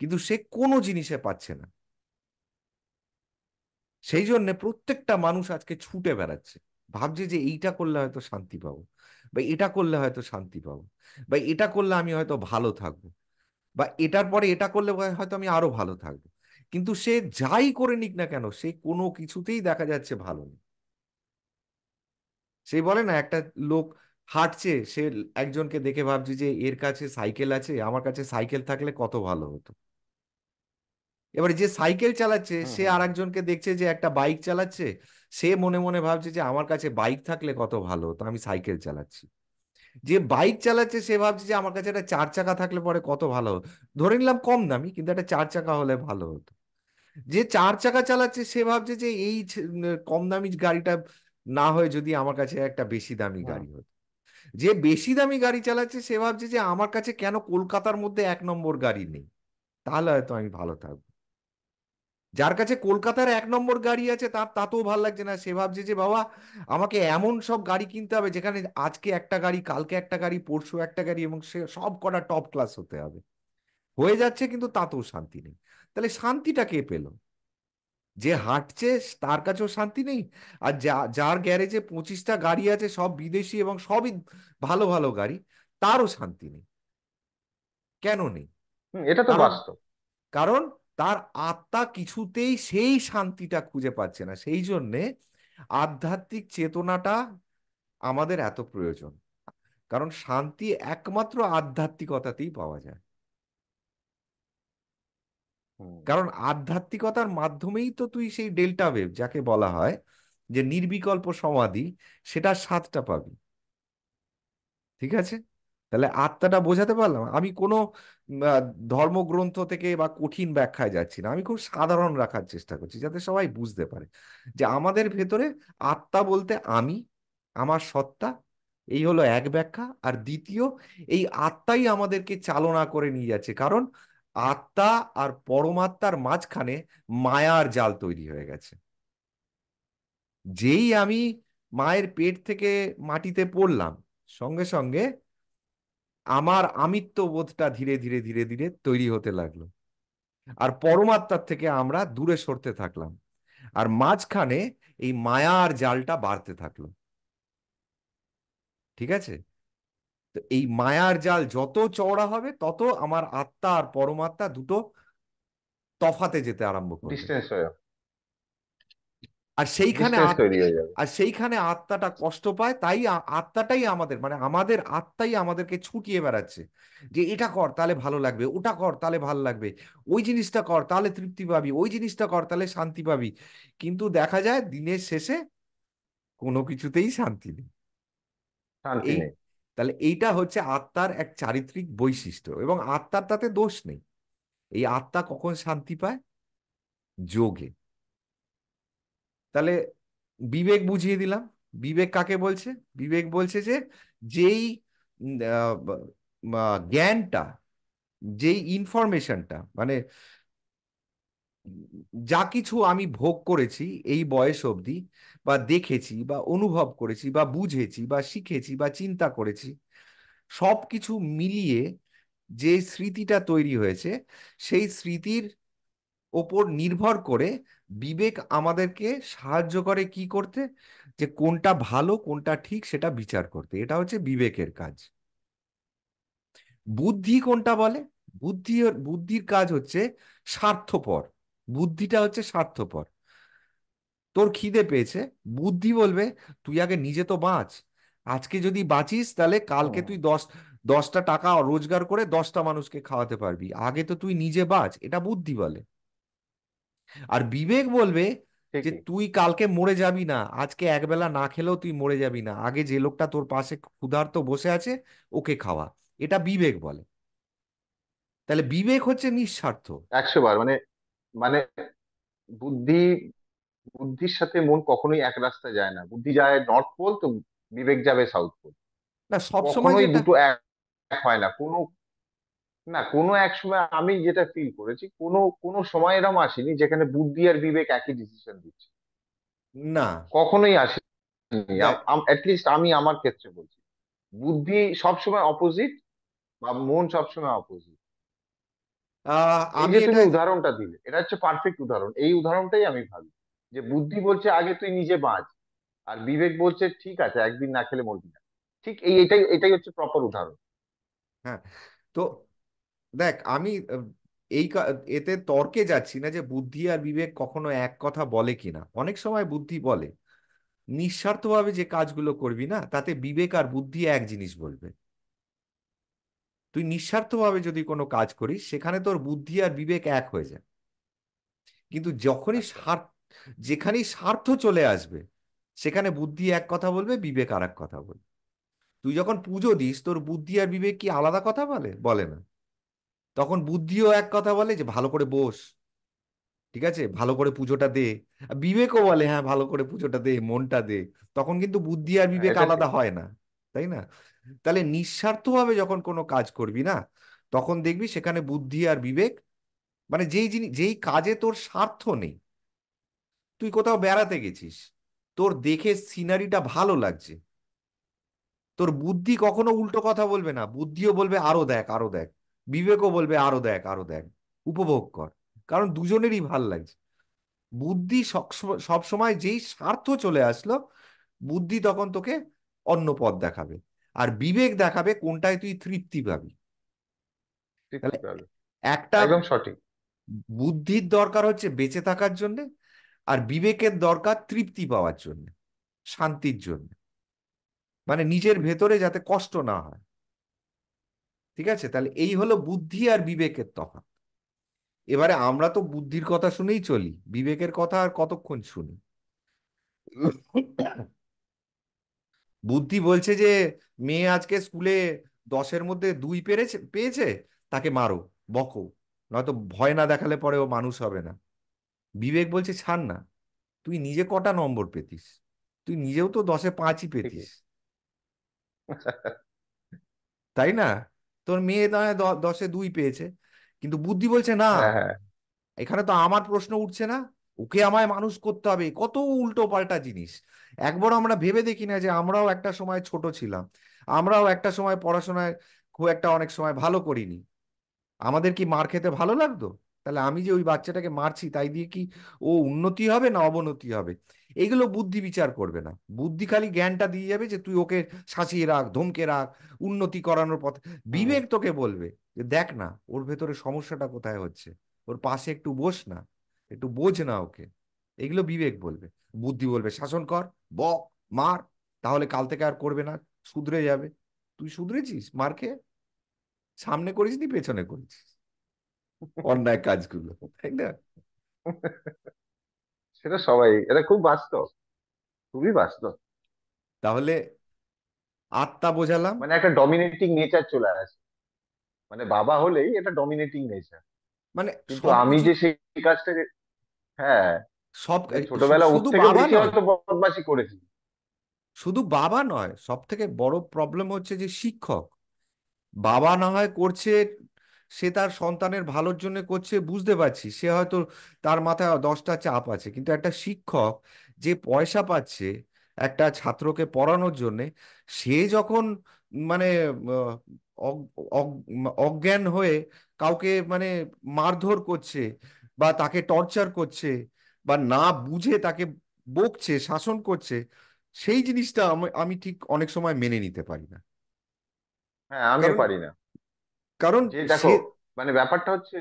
কিন্তু সে কোনো জিনিসে পাচ্ছে না। সেই জন্য প্রত্যেকটা মানুষ আজকে ছুটে বেড়াচ্ছে, ভাবছে যে এইটা করলে হয়তো শান্তি পাবো, বা এটা করলে হয়তো শান্তি পাবো, বা এটা করলে আমি হয়তো ভালো থাকবো, বা এটার পরে এটা করলে হয়তো আমি আরো ভালো থাকবো। কিন্তু সে যাই করে নিক না কেন, সে কোনো কিছুতেই দেখা যাচ্ছে ভালো নেই। সেই বলে না, একটা লোক হাঁটছে, সে একজনকে দেখে ভাবছে যে এর কাছে সাইকেল আছে, আমার কাছে সাইকেল থাকলে কত ভালো হতো। এবারে যে সাইকেল চালাচ্ছে হুম, সে হুম, আর হুম। একজনকে দেখছে যে একটা বাইক চালাচ্ছে, সে মনে মনে ভাবছে যে আমার কাছে বাইক থাকলে কত ভালো হতো, আমি সাইকেল চালাচ্ছি। যে বাইক চালাচ্ছে সে ভাবছে যে আমার কাছে একটা চার চাকা থাকলে পরে কত ভালো হতো, ধরে নিলাম কম দামি, কিন্তু একটা চার চাকা হলে ভালো হতো। যে চার চাকা চালাচ্ছে সে ভাবছে যে এই কম দামি গাড়িটা না হয়ে যদি আমার কাছে একটা বেশি দামি হুম। গাড়ি হতো। যে বেশি দামি গাড়ি চালাচ্ছে সে ভাবছে যে আমার কাছে কেন কলকাতার মধ্যে এক নম্বর গাড়ি নেই, তাহলে হয়তো আমি ভালো থাকবো। যার কাছে কলকাতার এক নম্বর গাড়ি আছে তার তাতেও ভালো লাগছে না, সে ভাবছে যে বাবা, আমাকে এমন সব গাড়ি কিনতে হবে যেখানে আজকে একটা গাড়ি, কালকে একটা গাড়ি, পরশু একটা গাড়ি, এবং সে সব কটা টপ ক্লাস হতে হবে। হয়ে যাচ্ছে কিন্তু তাতেও শান্তি নেই। তাহলে শান্তিটা কে পেল? যে হাঁটছে তার কাছেও শান্তি নেই, আর যার গ্যারেজে 25টা গাড়ি আছে সব বিদেশি এবং সবই ভালো ভালো গাড়ি, তারও শান্তি নেই। কেন নেই? এটা তো কারণ বাস্তব। কারণ তার আত্মা কিছুতেই সেই শান্তিটা খুঁজে পাচ্ছে না। সেই জন্যে আধ্যাত্মিক চেতনাটা আমাদের এত প্রয়োজন, কারণ শান্তি একমাত্র আধ্যাত্মিকতাতেই পাওয়া যায়। হুম। কারণ আধ্যাত্মিকতার মাধ্যমেই তো তুই সেই ডেল্টা ওয়েভ যাকে বলা হয় যে নির্বিকল্প সমাধি, সেটা স্বাদটা পাবি। ঠিক আছে? তাহলে আত্মাটা বোঝাতে পারলাম? আমি কোনো আহ, ধর্মগ্রন্থ থেকে বা কঠিন ব্যাখ্যায় যাচ্ছি না, আমি খুব সাধারণ রাখার চেষ্টা করছি যাতে সবাই বুঝতে পারে যে আমাদের ভেতরে আত্মা বলতে আমি, আমার সত্তা, এই হলো এক ব্যাখ্যা। আর দ্বিতীয়, এই আত্মাই আমাদেরকে চালনা করে নিয়ে যাচ্ছে, কারণ আত্মা আর পরমাত্মার মাঝখানে মায়ার জাল তৈরি হয়ে গেছে। যেই আমি মায়ের পেট থেকে মাটিতে পড়লাম, সঙ্গে সঙ্গে আমার আমিত্ব বোধটা ধীরে ধীরে ধীরে ধীরে তৈরি হতে লাগলো, আর পরমাত্মার থেকে আমরা দূরে সরতে থাকলাম, আর মাঝখানে এই মায়ার জালটা বাড়তে থাকলো। ঠিক আছে? তো এই মায়ার জাল যত চওড়া হবে, তত আমার আত্মা আর পরমাত্মা দুটো তফাতে যেতে আরম্ভ করবে। ডিস্টেন্স হয়ে আর সেইখানে ডিস্টেন্স তৈরি হয়ে যাবে। আর সেইখানে আত্মাটা কষ্ট পায়, তাই আত্মাটাই আমাদের, মানে আমাদের আত্মাই আমাদেরকে ছুটিয়ে বেড়াচ্ছে যে এটা কর তাহলে ভালো লাগবে, ওটা কর তাহলে ভালো লাগবে, ওই জিনিসটা কর তাহলে তৃপ্তি পাবি, ওই জিনিসটা কর তাহলে শান্তি পাবি। কিন্তু দেখা যায় দিনের শেষে কোনো কিছুতেই শান্তি নেই। শান্তি এই নেই। তাহলে এইটা হচ্ছে আত্মার এক চারিত্রিক বৈশিষ্ট্য, এবং আত্মার তাতে দোষ নেই। এই আত্মা কখন শান্তি পায়? যোগে। তাহলে বিবেক বুঝিয়ে দিলাম। বিবেক কাকে বলছে? বিবেক বলছে যে যেই জ্ঞানটা, যেই ইনফরমেশনটা, মানে যা কিছু আমি ভোগ করেছি এই বয়স অবধি, বা দেখেছি বা অনুভব করেছি বা বুঝেছি বা শিখেছি বা চিন্তা করেছি, সব কিছু মিলিয়ে যে স্মৃতিটা তৈরি হয়েছে, সেই স্মৃতির ওপর নির্ভর করে বিবেক আমাদেরকে সাহায্য করে কি করতে? যে কোনটা ভালো কোনটা ঠিক সেটা বিচার করতে। এটা হচ্ছে বিবেকের কাজ। বুদ্ধি কোনটা বলে? বুদ্ধির কাজ হচ্ছে স্বার্থপর। বুদ্ধিটা হচ্ছে স্বার্থপর। তোর খিদে পেয়েছে, বুদ্ধি বলবে তুই আগে নিজে তো বাঁচ। আজকে যদি বাঁচিস তাহলে কালকে হুম। তুই 10টা টাকা রোজগার করে 10টা মানুষকে খাওয়াতে পারবি, আগে তো তুই নিজে বাঁচ। এটা বুদ্ধি বলে। আর বিবেক বলবে যে ঠিকই। তুই কালকে মরে যাবি না, আজকে একবেলা না খেলেও তুই মরে যাবি না, আগে যে লোকটা তোর পাশে ক্ষুধার্ত বসে আছে ওকে খাওয়া। এটা বিবেক বলে। তাহলে বিবেক হচ্ছে নিঃস্বার্থ। 100 বার মানে, মানে বুদ্ধি, বুদ্ধির সাথে মন কখনোই এক রাস্তায় যায় না। বুদ্ধি যায় নর্থ পোল, তো বিবেক যাবে সাউথ পোল। না, সব সময় কখনোই যেটা, দুটো এক এক হয় না কোনো। না, কোনো এক সময় আমি যেটা ফিল করেছি, কোনো কোনো সময় এরকম আসেনি যেখানে বুদ্ধি আর বিবেক একই ডিসিশন দিচ্ছে। না, কখনোই আসেনি। দেখ, অ্যাটলিস্ট আমি আমার ক্ষেত্রে বলছি, বুদ্ধি সবসময় অপোজিট বা মন সবসময় অপোজিট। এই আমি যে এটা, তুমি উদাহরণটা দিলে, এটা হচ্ছে পারফেক্ট উদাহরণ। এই উদাহরণটাই আমি ভাবি যে বুদ্ধি বলছে আগে তুই নিজে বাঁচ, আর বিবেক বলছে ঠিক আছে একদিন না খেলে মরবি না। ঠিক এটাই এটাই হচ্ছে প্রপার উদাহরণ। হ্যাঁ। তো দেখ, আমি এতে তর্কে যাচ্ছি না যে বুদ্ধি আর বিবেক কখনো এক কথা বলে কিনা। অনেক সময় বুদ্ধি বলে নিঃস্বার্থভাবে যে কাজগুলো করবি না, তাতে বিবেক আর বুদ্ধি এক জিনিস বলবে। তুই নিঃস্বার্থভাবে যদি কোনো কাজ করিস, সেখানে তোর বুদ্ধি আর বিবেক এক হয়ে যায়। কিন্তু আচ্ছা। যেখানেই স্বার্থ চলে আসবে, সেখানে বুদ্ধি এক কথা বলবে, বিবেক আর এক কথা বলবে। তুই যখন পুজো দিস, তোর বুদ্ধি আর বিবেক কি আলাদা কথা বলে? বলে না। তখন বুদ্ধিও এক কথা বলে যে ভালো করে বস, ঠিক আছে, ভালো করে পুজোটা দে। আর বিবেকও বলে হ্যাঁ ভালো করে পুজোটা দে, মনটা দে। তখন কিন্তু বুদ্ধি আর হ্যাঁ, বিবেক এটা আলাদা ঠিক। হয় না, তাই না? তাহলে নিঃস্বার্থভাবে যখন কোনো কাজ করবি না, তখন দেখবি সেখানে বুদ্ধি আর বিবেক, মানে যেই কাজে তোর স্বার্থ নেই। তুই কোথাও বেড়াতে গেছিস, তোর দেখে সিনারিটা ভালো লাগছে, তোর বুদ্ধি কখনো উল্টো কথা বলবে না, বুদ্ধিও বলবে আরো দেখ আরো দেখ, বিবেকও বলবে আরো দেখ আরো দেখ, উপভোগ কর। কারণ দুজনেরই ভাল লাগছে। বুদ্ধি সব সময় যেই স্বার্থ চলে আসলো, বুদ্ধি তখন তোকে অন্য পথ দেখাবে, আর বিবেক দেখাবে কোনটায় তুই তৃপ্তি পাবি। তাহলে তৃপ্তি পাবে। একটা একদম সঠিক। বুদ্ধির দরকার হচ্ছে বেঁচে থাকার জন্য, আর বিবেকের দরকার তৃপ্তি পাওয়ার জন্য, শান্তির জন্য, মানে নিজের ভেতরে যাতে কষ্ট না হয়। ঠিক আছে? তাহলে এই হলো বুদ্ধি আর বিবেকের তফাৎ। এবারে আমরা তো বুদ্ধির কথা শুনেই চলি, বিবেকের কথা আর কতক্ষণ শুনি? বুদ্ধি বলছে যে মেয়ে আজকে স্কুলে 10-এর মধ্যে 2 পেয়েছে, তাকে মারো, বকো, নয়তো ভয় না দেখালে পরে ও মানুষ হবে না। বিবেক বলছে ছাড় না, তুই নিজে কটা নম্বর পেতিস? তুই নিজেও তো 10-এ 5ই ঠিকই। পেতিস, তাই না? তোর মেয়ে নয় 10-এ 2 পেয়েছে, কিন্তু বুদ্ধি বলছে না, হ্যাঁ, হ্যাঁ। এখানে তো আমার প্রশ্ন উঠছে না, ওকে আমায় মানুষ করতে হবে। কত উল্টো পাল্টা জিনিস! একবার আমরা ভেবে দেখি না যে আমরাও একটা সময় ছোট ছিলাম, আমরাও একটা সময় পড়াশোনায় খুব একটা অনেক সময় ভালো করিনি, আমাদের কি মার খেতে ভালো লাগতো? তাহলে আমি যে ওই বাচ্চাটাকে মারছি তাই দিয়ে কি ও উন্নতি হবে না অবনতি হবে? এগুলো বুদ্ধি বিচার করবে না, বুদ্ধি খালি জ্ঞানটা দিয়ে যাবে যে তুই ওকে শাসিয়ে রাখ, ধমকে রাখ, উন্নতি করানোর পথে। হুম। বিবেক তোকে বলবে যে দেখ না ওর ভেতরে সমস্যাটা কোথায় হচ্ছে, ওর পাশে একটু বস না, একটু বোঝ না ওকে। এগুলো বিবেক বলবে। বুদ্ধি বলবে শাসন কর, বক, মার, তাহলে কাল থেকে আর করবে না, শুধরে যাবে। তুই শুধরেছিস মার খেয়ে? সামনে করিস নি পেছনে করেছিস অন্যায় কাজগুলো, তাই না? সেটা সবাই, এটা খুব বাস্তব, খুবই বাস্তব। তাহলে আত্মা বোঝালাম। মানে একটা ডমিনেটিং নেচার চলে আসে, মানে বাবা হলেই এটা ডমিনেটিং নেচার। মানে কিন্তু সব আমি কিছু, যে সেই কাজটাকে, হ্যাঁ, সব যে ছোটবেলা ওর শুধু থেকেও বাবা বেশি নয়, হয়তো বদমাশি করেছি। শুধু বাবা নয়, সব থেকে বড় প্রবলেম হচ্ছে যে শিক্ষক। বাবা না হয় করছে, সে তার সন্তানের ভালোর জন্য করছে, বুঝতে পারছি, সে হয়তো তার মাথায় 10টা চাপ আছে, কিন্তু একটা শিক্ষক যে পয়সা পাচ্ছে একটা ছাত্রকে পড়ানোর জন্য, সে যখন মানে আহ, অজ্ঞান হয়ে কাউকে মানে মারধর করছে বা তাকে টর্চার করছে বা না বুঝে তাকে বকছে, শাসন করছে, সেই জিনিসটা আমি ঠিক অনেক সময় মেনে নিতে পারি না। হ্যাঁ, আমিও কারণ পারি না। কারণ যে দেখো, সে, মানে ব্যাপারটা হচ্ছে,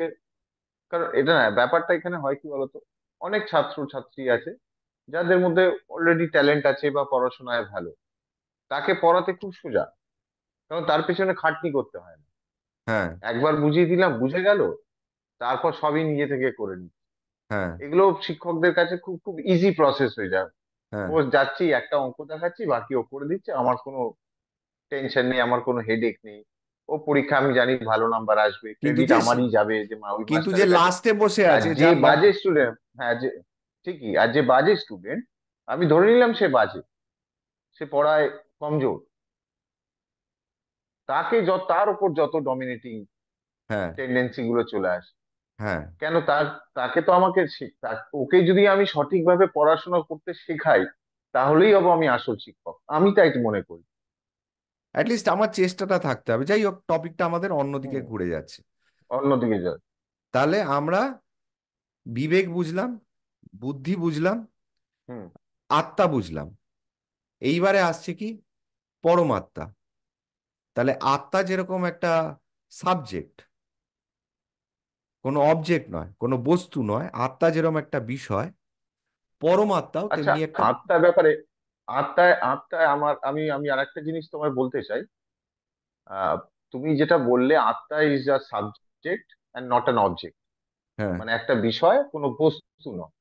কারণ এটা না, ব্যাপারটা এখানে হয় কি বলতো, অনেক ছাত্র ছাত্রী আছে যাদের মধ্যে অলরেডি ট্যালেন্ট আছে বা পড়াশোনায় ভালো, তাকে পড়াতে খুব সোজা, কারণ তার পেছনে খাটনি করতে হয় না। হ্যাঁ, একবার বুঝিয়ে দিলাম, বুঝে গেল, তারপর সবই নিজে থেকে করে নি। হ্যাঁ, এগুলো শিক্ষকদের কাছে খুব খুব ইজি প্রসেস হয়ে যায়। হ্যাঁ, ও যাচ্ছি, একটা অঙ্ক দেখাচ্ছি, বাকি ও করে দিচ্ছে, আমার কোনো টেনশন নেই, আমার কোনো হেডেক নেই। ও পরীক্ষা আমি জানি ভালো নাম্বার আসবে, কিন্তু ক্রেডিট যে আমারই যাবে যে মা ওই কিন্তু যে মাস্টারের কাছে। লাস্টে বসে আর আছে যে যার বাজে স্টুডেন্ট, হ্যাঁ, যে ঠিকই, আর যে বাজে স্টুডেন্ট, আমি ধরে নিলাম সে বাজে, সে পড়ায় কমজোর, তাকে তার উপর যত ডমিনেটিং হ্যাঁ, টেন্ডেন্সি গুলো চলে আসে। হ্যাঁ, কেন তাকে তো আমাকে ওকে যদি আমি সঠিকভাবে পড়াশোনা করতে শেখাই, তাহলেই হবো আমি আসল শিক্ষক, আমি তাই তো মনে করি। অ্যাটলিস্ট আমার চেষ্টাটা থাকতে হবে। যাই হোক, টপিকটা আমাদের অন্যদিকে হুম। ঘুরে যাচ্ছে। অন্যদিকে যায়। তাহলে আমরা বিবেক বুঝলাম, বুদ্ধি বুঝলাম, হুম। আত্মা বুঝলাম, এইবারে আসছে কি পরমাত্মা। তাহলে আত্মা যেরকম একটা সাবজেক্ট, কোনো অবজেক্ট নয়, কোনো বস্তু নয়, আত্মা যেরকম একটা বিষয়, পরমাত্মাও আচ্ছা, তেমনি একটা। আত্মার ব্যাপারে, আত্মায় আমার, আমি আমি আরেকটা জিনিস তোমায় বলতে চাই। আহ, তুমি যেটা বললে, আত্মা is a subject and not an object, হ্যাঁ, মানে একটা বিষয়, কোনো বস্তু নয়।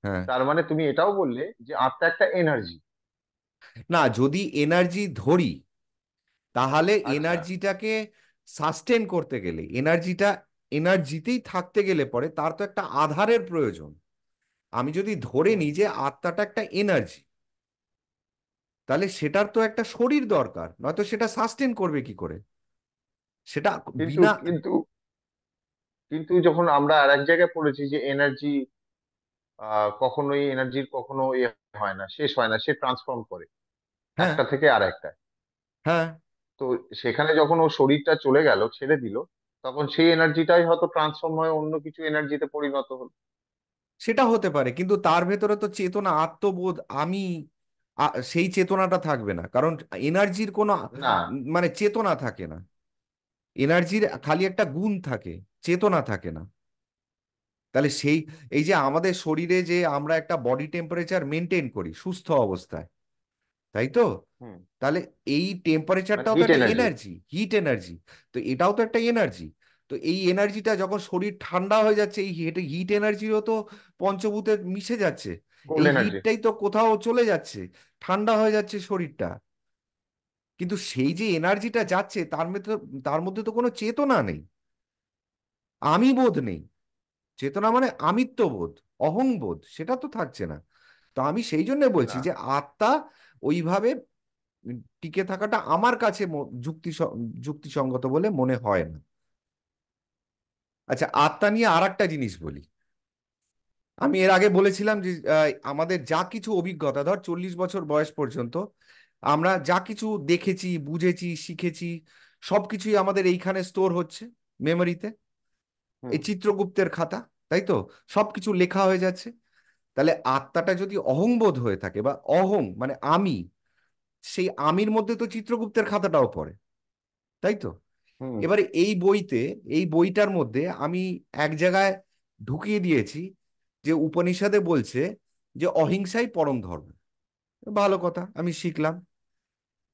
হ্যাঁ, তার মানে তুমি এটাও বললে যে আত্মা একটা এনার্জি। না, যদি এনার্জি ধরি, তাহলে আচ্ছা। এনার্জিটাকে সাস্টেন করতে গেলে, এনার্জিটা এনার্জিতেই থাকতে গেলে পরে তার তো একটা আধারের প্রয়োজন। আমি যদি ধরে হুম। নিই যে আত্মাটা একটা এনার্জি, তাহলে সেটার তো একটা শরীর দরকার, নয়তো সেটা সাস্টেন করবে কি করে সেটা কিন্তু বিনা। কিন্তু কিন্তু যখন আমরা আর এক জায়গায় পড়েছি যে এনার্জি, কখনোই এনার্জির কখনো হয় না, শেষ হয় না, সে ট্রান্সফর্ম করে হ্যাঁ, একটা থেকে আর একটা। হ্যাঁ, তো সেখানে যখন ও শরীরটা চলে গেল, ছেড়ে দিল, তখন সেই এনার্জিটাই হয়তো ট্রান্সফর্ম হয়ে অন্য কিছু এনার্জিতে পরিণত হলো। সেটা হতে পারে, কিন্তু তার ভেতরে তো চেতনা, আত্মবোধ, আমি, সেই চেতনাটা থাকবে না, কারণ এনার্জির কোনো না। মানে চেতনা থাকে না। এনার্জির খালি একটা গুণ থাকে, চেতনা থাকে না। তাহলে সেই, এই যে আমাদের শরীরে যে আমরা একটা বডি টেম্পারেচার মেনটেন করি সুস্থ অবস্থায়, তাই তো? হুম। তাহলে এই মানে টেম্পারেচারটাও তো হিট একটা এনার্জি। Energy, hit energy. তো এটাও তো একটা এনার্জি। তো এই এনার্জিটা যখন শরীর ঠান্ডা হয়ে যাচ্ছে, এই হিট হিট এনার্জিও তো পঞ্চভূতে মিশে যাচ্ছে, কোল্ড এই এনার্জি। হিটটাই তো কোথাও চলে যাচ্ছে, ঠান্ডা হয়ে যাচ্ছে শরীরটা। কিন্তু সেই যে এনার্জিটা যাচ্ছে তার মধ্যে তো কোনো চেতনা নেই, আমি বোধ নেই। চেতনা মানে আমিত্ব বোধ, অহংবোধ, সেটা তো থাকছে না। তো আমি সেই জন্য বলছি না। যে আত্মা ওইভাবে টিকে থাকাটা আমার কাছে যুক্তিসঙ্গত বলে মনে হয় না। আচ্ছা, আত্মা নিয়ে আর একটা জিনিস বলি। আমি এর আগে বলেছিলাম যে আমাদের যা কিছু অভিজ্ঞতা, ধর 40 বছর বয়স পর্যন্ত আমরা যা কিছু দেখেছি, বুঝেছি, শিখেছি, সবকিছুই আমাদের এইখানে স্টোর হচ্ছে মেমোরিতে, হুম এই চিত্রগুপ্তের খাতা, তাই তো? সবকিছু লেখা হয়ে যাচ্ছে। তাহলে আত্মাটা যদি অহংবোধ হয়ে থাকে, বা অহং মানে আমি, সেই আমির মধ্যে তো চিত্রগুপ্তের খাতাটাও পড়ে, তাই তো? হুম এবারে এই বইটার মধ্যে আমি এক জায়গায় ঢুকিয়ে দিয়েছি যে উপনিষদে বলছে যে অহিংসাই পরম ধর্ম। ভালো কথা, আমি শিখলাম।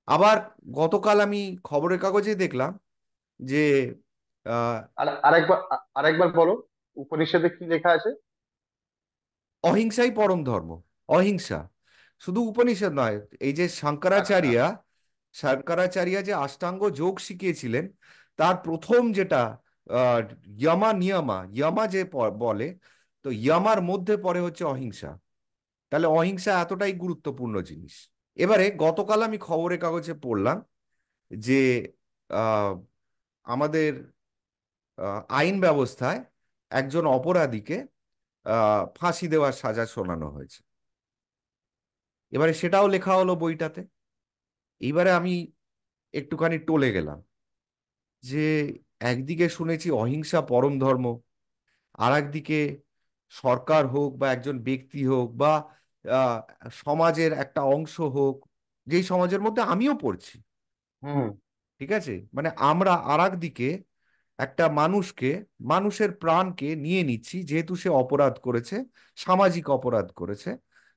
আবার গতকাল আমি খবরের কাগজে দেখলাম যে আহ, আরেকবার বলো, উপনিষদে কি লেখা আছে? অহিংসাই পরম ধর্ম। অহিংসা শুধু উপনিষদ নয়, এই যে আচ্ছা। শঙ্করাচার্য যে অষ্টাঙ্গ যোগ শিখিয়েছিলেন, তার প্রথম যেটা আহ, ইয়মা যে বলে, তো ইয়মার মধ্যে পড়ে হচ্ছে অহিংসা। তাহলে অহিংসা এতটাই গুরুত্বপূর্ণ জিনিস। এবারে গতকাল আমি খবরের কাগজে পড়লাম যে আহ, আমাদের আইন ব্যবস্থায় একজন অপরাধীকে ফাঁসি দেওয়ার সাজা শোনানো হয়েছে। এবারে সেটাও লেখা হলো বইটাতে। এইবারে আমি একটুখানি টলে গেলাম যে একদিকে শুনেছি অহিংসা পরম ধর্ম, আর একদিকে সরকার হোক বা একজন ব্যক্তি হোক বা আহ, সমাজের একটা অংশ হোক, যেই সমাজের মধ্যে আমিও পড়ছি, হুম ঠিক আছে, মানে আমরা আর একদিকে একটা মানুষকে, মানুষের প্রাণকে নিয়ে নিচ্ছি, যেহেতু সে অপরাধ করেছে, সামাজিক অপরাধ করেছে,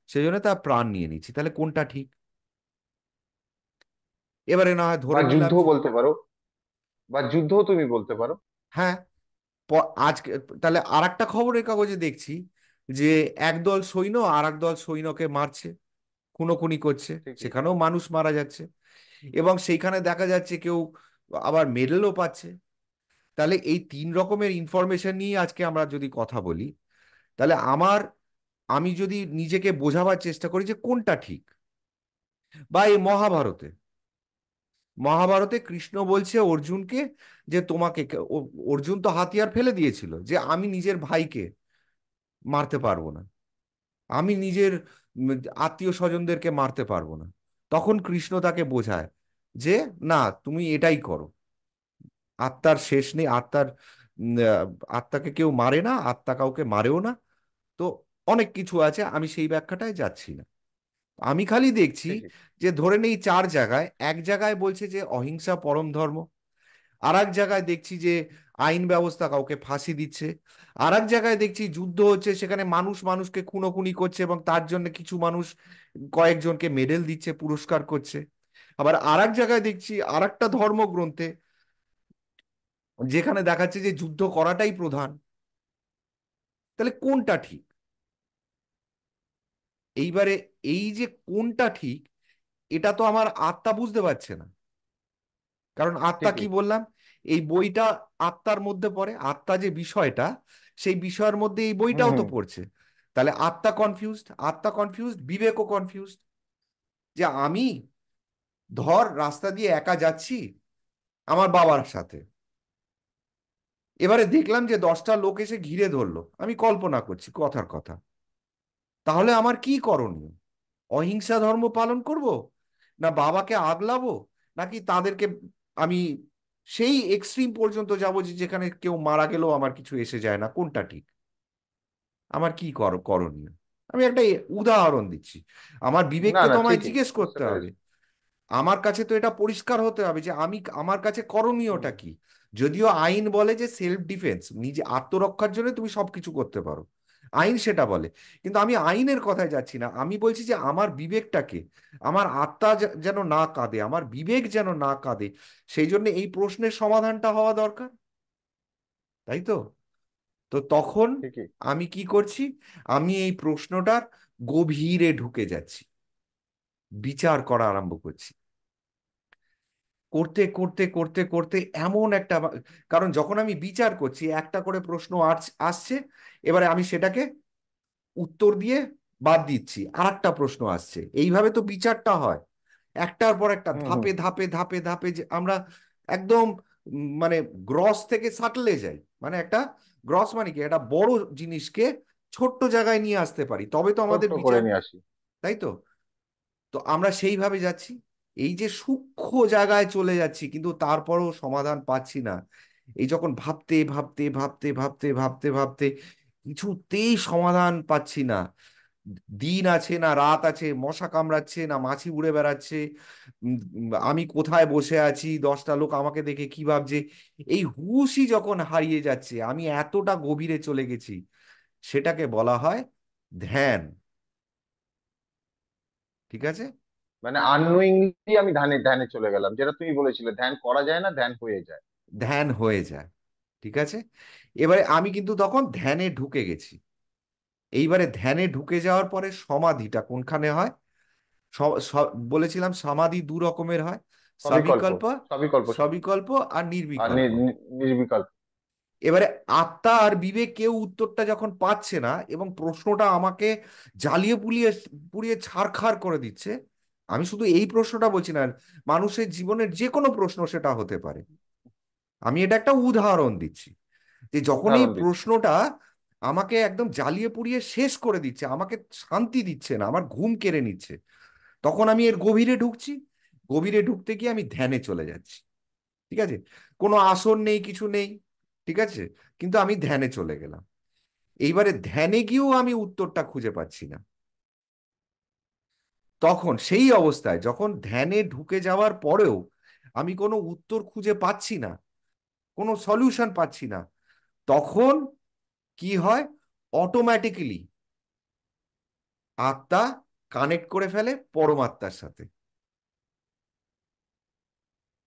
সেই জন্য তার প্রাণ নিয়ে নিচ্ছি। তাহলে কোনটা ঠিক? এবারে না হয় বা ধরে নিলাম যুদ্ধ যে বলতে পারো, বা যুদ্ধও তুমি বলতে পারো। হ্যাঁ, আজকে তাহলে আর একটা খবরের কাগজে দেখছি যে একদল সৈন্য আর একদল সৈন্যকে মারছে, খুনোখুনি করছে, ঠিকই। সেখানেও মানুষ মারা যাচ্ছে, এবং সেইখানে দেখা যাচ্ছে কেউ আবার মেডেলও পাচ্ছে। তাহলে এই তিন রকমের ইনফরমেশন নিয়ে আজকে আমরা যদি কথা বলি, তাহলে আমি যদি নিজেকে বোঝাবার চেষ্টা করি যে কোনটা ঠিক, বা এই মহাভারতে কৃষ্ণ বলছে অর্জুনকে যে অর্জুন তো হাতিয়ার ফেলে দিয়েছিল যে আমি নিজের ভাইকে মারতে পারবো না, আমি নিজের আত্মীয় স্বজনদেরকে মারতে পারবো না। তখন কৃষ্ণ তাকে বোঝায় যে না, তুমি এটাই করো। আত্মার শেষ নেই, আত্মাকে কেউ মারে না, আত্মা কাউকে মারেও না। তো অনেক কিছু আছে, আমি সেই ব্যাখ্যাটায় যাচ্ছি না। আমি খালি দেখছি ঠিকই। যে ধরে নেই চার জায়গায়, এক জায়গায় বলছে যে অহিংসা পরম ধর্ম, আর এক জায়গায় দেখছি যে আইন ব্যবস্থা কাউকে ফাঁসি দিচ্ছে, আর এক জায়গায় দেখছি যুদ্ধ হচ্ছে, সেখানে মানুষ মানুষকে খুনোখুনি করছে এবং তার জন্য কিছু মানুষ কয়েকজনকে মেডেল দিচ্ছে, পুরস্কার করছে। আবার আর এক জায়গায় দেখছি আর একটা ধর্মগ্রন্থে যেখানে দেখাচ্ছে যে যুদ্ধ করাটাই প্রধান। তাহলে কোনটা ঠিক? এইবারে এই যে কোনটা ঠিক, এটা তো আমার আত্মা বুঝতে পারছে না। কারণ আত্মা কি ঠিকই। বললাম, এই বইটা আত্মার মধ্যে পড়ে, আত্মা যে বিষয়টা, সেই বিষয়ের মধ্যে এই হুম বইটাও তো হুম পড়ছে। তাহলে আত্মা কনফিউজড, বিবেকও কনফিউজড। যে আমি ধর রাস্তা দিয়ে একা যাচ্ছি আমার বাবার সাথে, এবারে দেখলাম যে 10টা লোক এসে ঘিরে ধরলো, আমি কল্পনা করছি কথার কথা, তাহলে আমার কি করণীয়? অহিংসা ধর্ম পালন করব, না বাবাকে আগলাবো, নাকি তাদেরকে আমি সেই এক্সট্রিম পর্যন্ত যাব যে যেখানে কেউ মারা গেলেও আমার কিছু এসে যায় না? কোনটা ঠিক? আমার কি করণীয়? আমি একটা উদাহরণ দিচ্ছি। আমার না বিবেককে না, তো আমায় ঠিকই জিজ্ঞেস বুঝতে করতে হবে, পেরেছি। আমার কাছে তো এটা পরিষ্কার হতে হবে যে আমার কাছে হুম করণীয়টা কি। যদিও আইন বলে যে সেলফ ডিফেন্স, নিজে আত্মরক্ষার জন্য তুমি সবকিছু করতে পারো, আইন সেটা বলে। কিন্তু আমি আইনের কথায় যাচ্ছি না, আমি বলছি যে আমার বিবেকটাকে, আমার আত্মা যেন না কাঁদে, আমার বিবেক যেন না কাঁদে, সেই জন্য এই প্রশ্নের সমাধানটা হওয়া দরকার, তাই তো? তো তখন ঠিকই। আমি কি করছি? আমি এই প্রশ্নটার গভীরে ঢুকে যাচ্ছি, বিচার করা আরম্ভ করছি। করতে করতে করতে করতে এমন একটা কারণ যখন আমি বিচার করছি একটা করে প্রশ্ন আসছে, এবারে আমি সেটাকে উত্তর দিয়ে বাদ দিচ্ছি, আর একটা প্রশ্ন আসছে, এইভাবে তো বিচারটা হয়। একটার পর একটা হুম হুম। ধাপে ধাপে ধাপে ধাপে যে আমরা একদম মানে গ্রস থেকে সাটলে যাই, মানে একটা গ্রস মানে কি, একটা বড় জিনিসকে ছোট্ট জায়গায় নিয়ে আসতে পারি, তবে তো আমাদের ছোট্ট করে বিচার, নিয়ে আসি। তাই তো? তো আমরা সেইভাবে যাচ্ছি, এই যে সূক্ষ্ম জায়গায় চলে যাচ্ছি কিন্তু তারপরও সমাধান পাচ্ছি না। এই যখন ভাবতে ভাবতে ভাবতে ভাবতে ভাবতে ভাবতে কিছুতেই সমাধান পাচ্ছি না, দিন আছে না রাত আছে, মশা কামড়াচ্ছে না মাছি উড়ে বেড়াচ্ছে, আমি কোথায় বসে আছি, 10টা লোক আমাকে দেখে কি ভাবছে, এই হুঁশই যখন হারিয়ে যাচ্ছে, আমি এতটা গভীরে চলে গেছি, সেটাকে বলা হয় ধ্যান। ঠিক আছে? মানে আননোয়িংলি আমি ধ্যানে ধ্যানে চলে গেলাম, যেটা তুমি বলেছিলে ধ্যান করা যায় না, ধ্যান হয়ে যায়। ধ্যান হয়ে যায়। ঠিক আছে, এবারে আমি কিন্তু তখন ধ্যানে ঢুকে গেছি। এইবারে ধ্যানে ঢুকে যাওয়ার পরে সমাধিটা কোনখানে হয়? বলেছিলাম সমাধি দু রকমের হয়, সবিকল্প। সবিকল্প, সবিকল্প সমাধি। সবিকল্প আর আর নির্বিকল্প। নির্বিকল্প। এবারে আত্মা আর বিবেক কেউ উত্তরটা যখন পাচ্ছে না এবং প্রশ্নটা আমাকে জ্বালিয়ে পুড়িয়ে পুড়িয়ে ছারখার করে দিচ্ছে, আমি শুধু এই প্রশ্নটা বলছি না, মানুষের জীবনের যে কোনো প্রশ্ন সেটা হতে পারে, আমি এটা একটা উদাহরণ দিচ্ছি, যে যখন এই উদাহরণ দিচ্ছি। প্রশ্নটা আমাকে একদম জ্বালিয়ে পুড়িয়ে শেষ করে দিচ্ছে, আমাকে শান্তি দিচ্ছে না, আমার ঘুম কেড়ে নিচ্ছে, তখন আমি এর গভীরে ঢুকছি, গভীরে ঢুকতে গিয়ে আমি ধ্যানে চলে যাচ্ছি। ঠিক আছে, কোনো আসন নেই কিছু নেই, ঠিক আছে, কিন্তু আমি ধ্যানে চলে গেলাম। এইবারে ধ্যানে গিয়েও আমি উত্তরটা খুঁজে পাচ্ছি না। তখন সেই অবস্থায় যখন ধ্যানে ঢুকে যাওয়ার পরেও আমি কোনো উত্তর খুঁজে পাচ্ছি না, কোনো সলিউশন পাচ্ছি না, তখন কি হয়, অটোমেটিক্যালি আত্মা কানেক্ট করে ফেলে পরমাত্মার সাথে।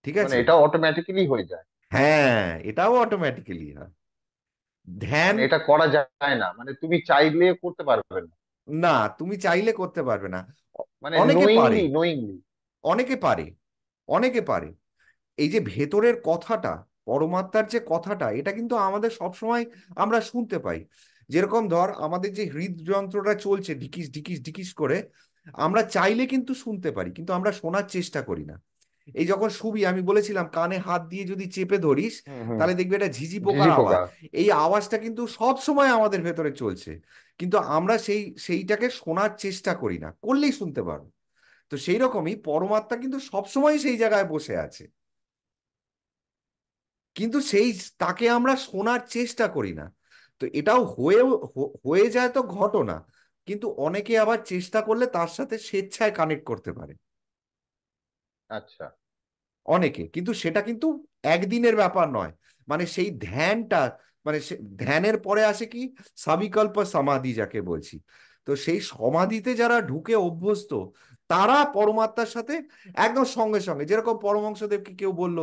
ঠিক মানে আছে? এটা অটোমেটিক্যালি হয়ে যায়। হ্যাঁ, এটাও অটোমেটিক্যালি হয়। ধ্যান, মানে এটা করা যায় না, মানে তুমি চাইলে করতে পারবে না। না তুমি চাইলে করতে পারবে না। অ- মানে অনেকে পারে, নোয়িংলি নোয়িংলি। অনেকে পারে, অনেকে পারে। এই যে ভেতরের কথাটা, পরমাত্মার যে কথাটা, এটা কিন্তু আমাদের সব সময় আমরা শুনতে পাই। যেরকম ধর আমাদের যে হৃদযন্ত্রটা চলছে ঢিকিস ঢিকিস ঢিকিস করে, আমরা চাইলে কিন্তু শুনতে পারি কিন্তু আমরা শোনার চেষ্টা করি না। এই যখন শুবি, আমি বলেছিলাম কানে হাত দিয়ে যদি চেপে ধরিস, হুম হুম। তাহলে দেখবি এটা ঝিঝি পোকার ঝিঝি আওয়াজ। পোকা। এই আওয়াজটা কিন্তু সব সময় আমাদের ভেতরে চলছে, কিন্তু আমরা সেইটাকে শোনার চেষ্টা করি না, করলেই শুনতে পারবো। তো সেই রকমই পরমাত্মা কিন্তু সবসময় সেই জায়গায় বসে আছে, কিন্তু তাকে আমরা শোনার চেষ্টা করি না। তো এটাও হয়ে যায় তো ঘটনা, কিন্তু অনেকে আবার চেষ্টা করলে তার সাথে স্বেচ্ছায় কানেক্ট করতে পারে, আচ্ছা। অনেকে, কিন্তু সেটা কিন্তু একদিনের ব্যাপার নয়। মানে সেই ধ্যানটা, মানে ধ্যানের পরে আসে কি, সাবিকল্প সমাধি যাকে বলছি। তো সেই সমাধিতে যারা ঢুকে অভ্যস্ত, তারা পরমাত্মার সাথে একদম সঙ্গে সঙ্গে, যেরকম পরমহংসদেবকে কেউ বলল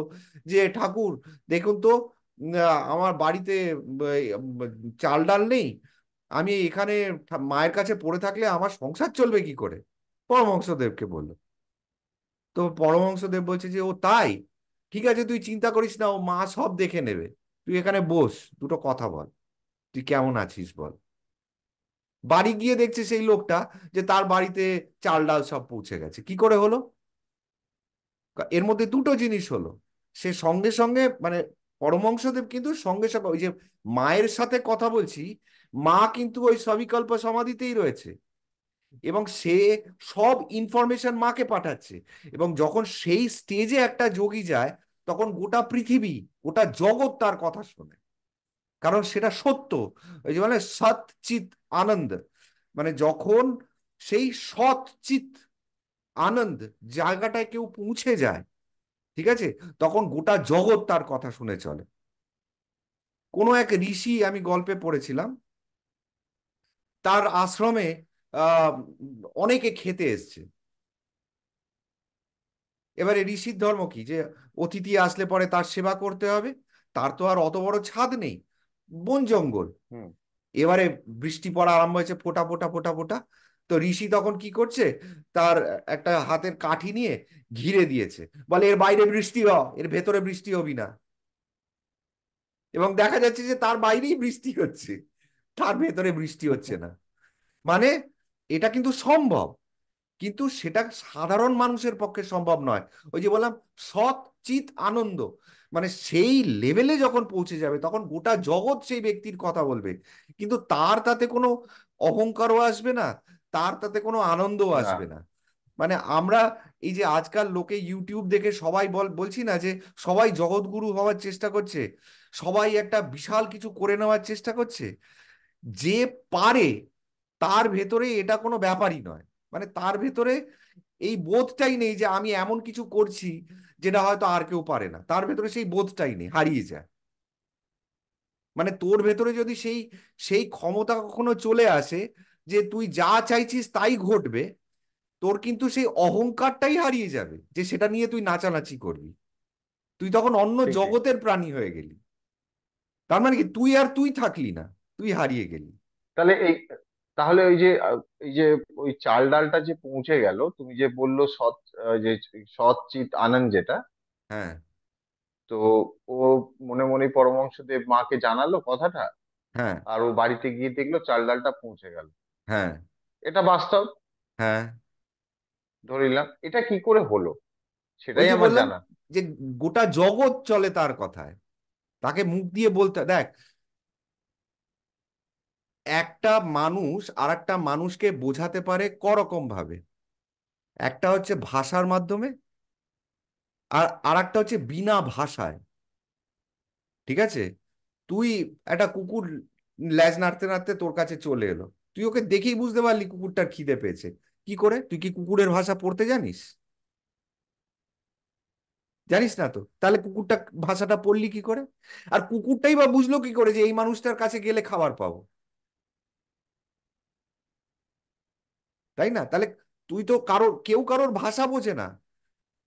যে ঠাকুর দেখুন তো, আমার বাড়িতে চাল ডাল নেই, আমি এখানে মায়ের কাছে পড়ে থাকলে আমার সংসার চলবে কি করে, পরমহংসদেবকে বলল। তো পরমহংসদেব বলছে যে ও তাই, ঠিক আছে তুই চিন্তা করিস না, ও মা সব দেখে নেবে, তুই এখানে বস, দুটো কথা বল, তুই কেমন আছিস বল। বাড়ি গিয়ে দেখছে সেই লোকটা যে তার বাড়িতে চাল ডাল সব পৌঁছে গেছে। কি করে হলো? এর মধ্যে দুটো জিনিস হলো, সে সঙ্গে সঙ্গে মানে পরমহংসদেব কিন্তু সঙ্গে সঙ্গে ওই যে মায়ের সাথে কথা বলছি, মা কিন্তু ওই সবিকল্প সমাধিতেই রয়েছে এবং সে সব ইনফরমেশন মাকে পাঠাচ্ছে। এবং যখন সেই স্টেজে একটা যোগী যায়, তখন গোটা পৃথিবী, গোটা জগৎ তার কথা শোনে, কারণ সেটা সত্য। ওই যে মানে সৎ চিত আনন্দ, মানে যখন সেই সৎ চিত আনন্দ জায়গাটায় কেউ পৌঁছে যায়, ঠিক আছে, তখন গোটা জগৎ তার কথা শুনে চলে। কোনো এক ঋষি আমি গল্পে পড়েছিলাম, তার আশ্রমে আহ অনেকে খেতে এসছে। এবারে ঋষির ধর্ম কি, যে অতিথি আসলে পরে তার সেবা করতে হবে, তার তো আর অত বড় ছাদ নেই, বন জঙ্গল। হুম। এবারে বৃষ্টি পড়া আরম্ভ হয়েছে, ফোঁটা ফোঁটা ফোঁটা ফোঁটা, তো ঋষি তখন কি করছে, তার একটা হাতের কাঠি নিয়ে ঘিরে দিয়েছে, বলে এর বাইরে বৃষ্টি হ, এর ভেতরে বৃষ্টি হবি না। এবং দেখা যাচ্ছে যে তার বাইরেই বৃষ্টি হচ্ছে, তার ভেতরে বৃষ্টি হচ্ছে না। মানে এটা কিন্তু সম্ভব, কিন্তু সেটা সাধারণ মানুষের পক্ষে সম্ভব নয়। ওই যে বললাম, সৎ চিত আনন্দ, মানে সেই লেভেলে যখন পৌঁছে যাবে তখন গোটা জগৎ সেই ব্যক্তির কথা বলবে, কিন্তু তার তাতে কোনো অহংকারও আসবে না, তার তাতে কোনো আনন্দও না। আসবে না। মানে আমরা এই যে আজকাল লোকে ইউটিউব দেখে সবাই বলছি না যে সবাই জগৎগুরু হওয়ার চেষ্টা করছে, সবাই একটা বিশাল কিছু করে নেওয়ার চেষ্টা করছে। যে পারে তার ভেতরে এটা কোনো ব্যাপারই নয়, মানে তার ভেতরে এই বোধটাই নেই যে আমি এমন কিছু করছি যেটা হয়তো আর কেউ পারে না, তার ভেতরে সেই বোধটাই নেই, হারিয়ে যায়। মানে তোর ভেতরে যদি সেই সেই ক্ষমতা কখনো চলে আসে যে তুই যা চাইছিস তাই ঘটবে, তোর কিন্তু সেই অহংকারটাই হারিয়ে যাবে যে সেটা নিয়ে তুই নাচানাচি করবি। তুই তখন অন্য ঠিকই। জগতের প্রাণী হয়ে গেলি। তার মানে কি, তুই আর তুই থাকলি না, তুই হারিয়ে গেলি। তাহলে তাহলে এই যে ওই চাল ডালটা যে পৌঁছে গেল, তুমি যে বললো সৎ, যে সৎ চিত আনন্দ যেটা, হ্যাঁ, তো ও মনে মনে পরমহংসদেব মাকে জানালো কথাটা, হ্যাঁ, আর ও বাড়িতে গিয়ে দেখলো চাল ডালটা পৌঁছে গেল। হ্যাঁ, এটা বাস্তব, হ্যাঁ। ধরে নিলাম। এটা কি করে হলো ওই সেটাই যে আমার বললাম জানা। যে গোটা জগৎ চলে তার কথায়, তাকে মুখ দিয়ে বলতে দেখ। একটা মানুষ আর একটা মানুষকে বোঝাতে পারে করকম ভাবে, একটা হচ্ছে ভাষার মাধ্যমে, আর আর একটা হচ্ছে বিনা ভাষায়। ঠিক আছে, তুই একটা কুকুর ল্যাজ নাড়তে নাড়তে তোর কাছে চলে এলো, তুই ওকে দেখেই বুঝতে পারলি কুকুরটার খিদে পেয়েছে। কি করে? তুই কি কুকুরের ভাষা পড়তে জানিস? জানিস না তো, তাহলে কুকুরটা ভাষাটা পড়লি কি করে? আর কুকুরটাই বা বুঝলো কি করে যে এই মানুষটার কাছে গেলে খাবার পাবো? তাই না? তাহলে তুই তো কারোর, কেউ কারোর ভাষা বোঝে না,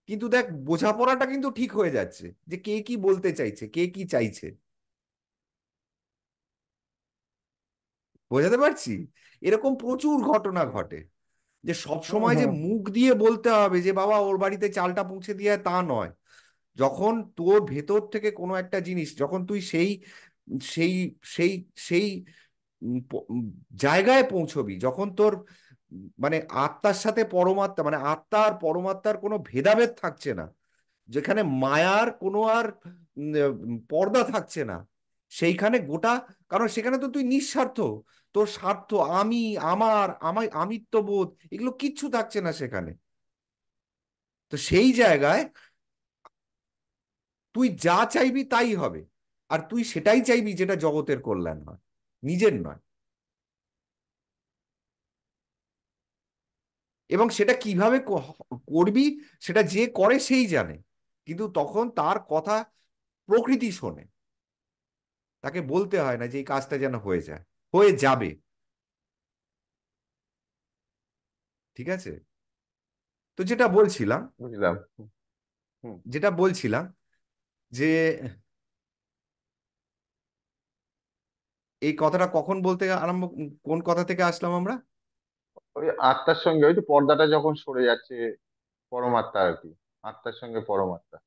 কিন্তু দেখ বোঝাপড়াটা কিন্তু ঠিক হয়ে যাচ্ছে যে কে কি বলতে চাইছে, কে কি চাইছে। বোঝাতে পারছি? এরকম প্রচুর ঘটনা ঘটে, যে সব হুম, সময় যে হুম, হুম। মুখ দিয়ে বলতে হবে যে বাবা ওর বাড়িতে চালটা পৌঁছে দিয়ে আয়, তা নয়। যখন তোর ভেতর থেকে কোনো একটা জিনিস, যখন তুই সেই সেই সেই সেই জায়গায় পৌঁছবি, যখন তোর মানে আত্মার সাথে পরমাত্মা, মানে আত্মা আর পরমাত্মার কোনো ভেদাভেদ থাকছে না, যেখানে মায়ার কোনো আর পর্দা থাকছে না, সেইখানে গোটা, কারণ সেখানে তো তুই নিঃস্বার্থ, তোর স্বার্থ, আমি, আমার, আমিত্ববোধ, এগুলো কিচ্ছু থাকছে না সেখানে। তো সেই জায়গায় তুই যা চাইবি তাই হবে, আর তুই সেটাই চাইবি যেটা জগতের কল্যাণ হয়, নিজের নয়। এবং সেটা কিভাবে করবি, সেটা যে করে সেই জানে, কিন্তু তখন তার কথা প্রকৃতি শোনে, তাকে বলতে হয় না যে এই কাজটা যেন হয়ে যায়, হয়ে যাবে। ঠিক আছে, তো যেটা বলছিলাম, বুঝলাম। হুম, হুম। যেটা বলছিলাম যে এই কথাটা কখন বলতে আরম্ভ, কোন কথা থেকে আসলাম আমরা? ওই আত্মার সঙ্গে ওই তো পর্দাটা যখন সরে যাচ্ছে, পরমাত্মা আর কি, আত্মার সঙ্গে পরমাত্মা।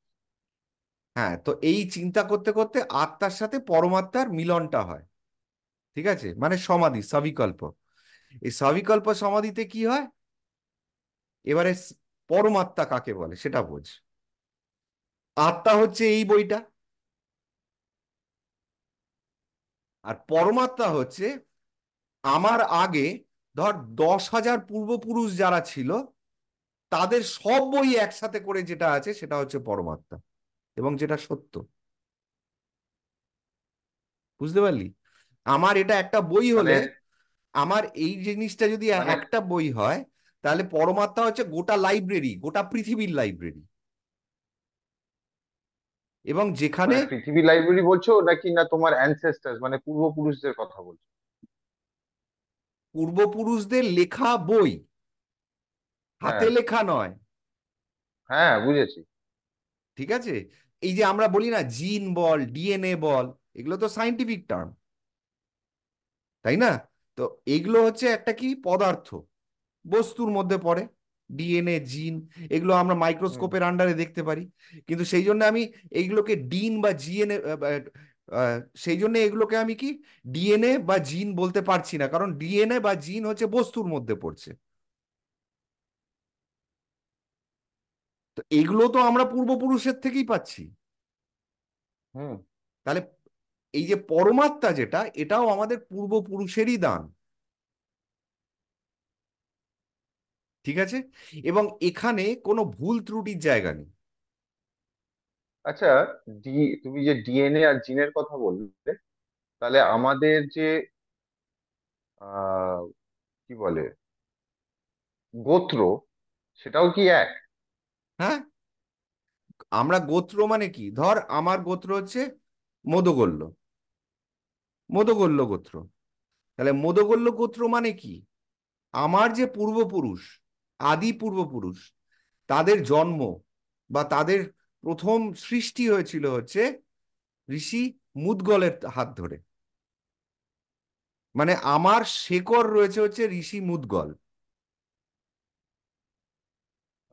হ্যাঁ, তো এই চিন্তা করতে করতে আত্মার সাথে পরমাত্মার মিলনটা হয়। ঠিক আছে, মানে সমাধি, সবিকল্প। এই সবিকল্প সমাধিতে কি হয়, এবারে পরমাত্মা কাকে বলে সেটা বোঝ। আত্মা হচ্ছে এই বইটা, আর পরমাত্মা হচ্ছে আমার আগে ধর 10,000 পূর্বপুরুষ যারা ছিল, তাদের সব বই একসাথে করে যেটা আছে সেটা হচ্ছে পরমাত্মা, এবং যেটা সত্য। বুঝতে পারলি? আমার এটা একটা বই মানে হলে, আমার এই জিনিসটা যদি মানে একটা বই হয়, তাহলে পরমাত্মা হচ্ছে গোটা লাইব্রেরি, গোটা পৃথিবীর লাইব্রেরি। এবং যেখানে মানে পৃথিবী লাইব্রেরি বলছো নাকি, না তোমার অ্যানসেস্টার্স মানে পূর্বপুরুষদের কথা বলছো? পূর্বপুরুষদের লেখা বই, হাতে হ্যাঁ, লেখা নয়। হ্যাঁ, বুঝেছি। ঠিক আছে, এই যে আমরা বলি না জিন বল, ডিএনএ বল, এগুলো তো সাইন্টিফিক টার্ম, তাই না? তো এগুলো হচ্ছে একটা কি পদার্থ, বস্তুর মধ্যে পড়ে। ডিএনএ, জিন, এগুলো আমরা হুম। মাইক্রোস্কোপের আন্ডারে দেখতে পারি। কিন্তু সেই জন্য আমি এইগুলোকে ডিন বা জিএনএ, সেই জন্য এগুলোকে আমি কি ডিএনএ বা জিন বলতে পারছি না, কারণ ডিএনএ বা জিন হচ্ছে বস্তুর মধ্যে পড়ছে। তো এগুলো তো আমরা পূর্বপুরুষের থেকেই পাচ্ছি। হুম। তাহলে এই যে পরমাত্মা যেটা, এটাও আমাদের পূর্বপুরুষেরই দান। ঠিক আছে? এবং এখানে কোনো ভুল ত্রুটির জায়গা নেই। আচ্ছা, ডি তুমি যে ডিএনএ আর জিনের কথা বললে, তাহলে আমাদের যে আহ কি বলে গোত্র, সেটাও কি এক? হ্যাঁ, আমরা গোত্র মানে কি, ধর আমার গোত্র হচ্ছে মদগল্য, মদগল্য গোত্র। তাহলে মদগল্য গোত্র মানে কি, আমার যে পূর্বপুরুষ, আদি পূর্বপুরুষ, তাদের জন্ম বা তাদের প্রথম সৃষ্টি হয়েছিল হচ্ছে ঋষি মুদগলের হাত ধরে। মানে আমার শেকড় রয়েছে হচ্ছে ঋষি মুদগল।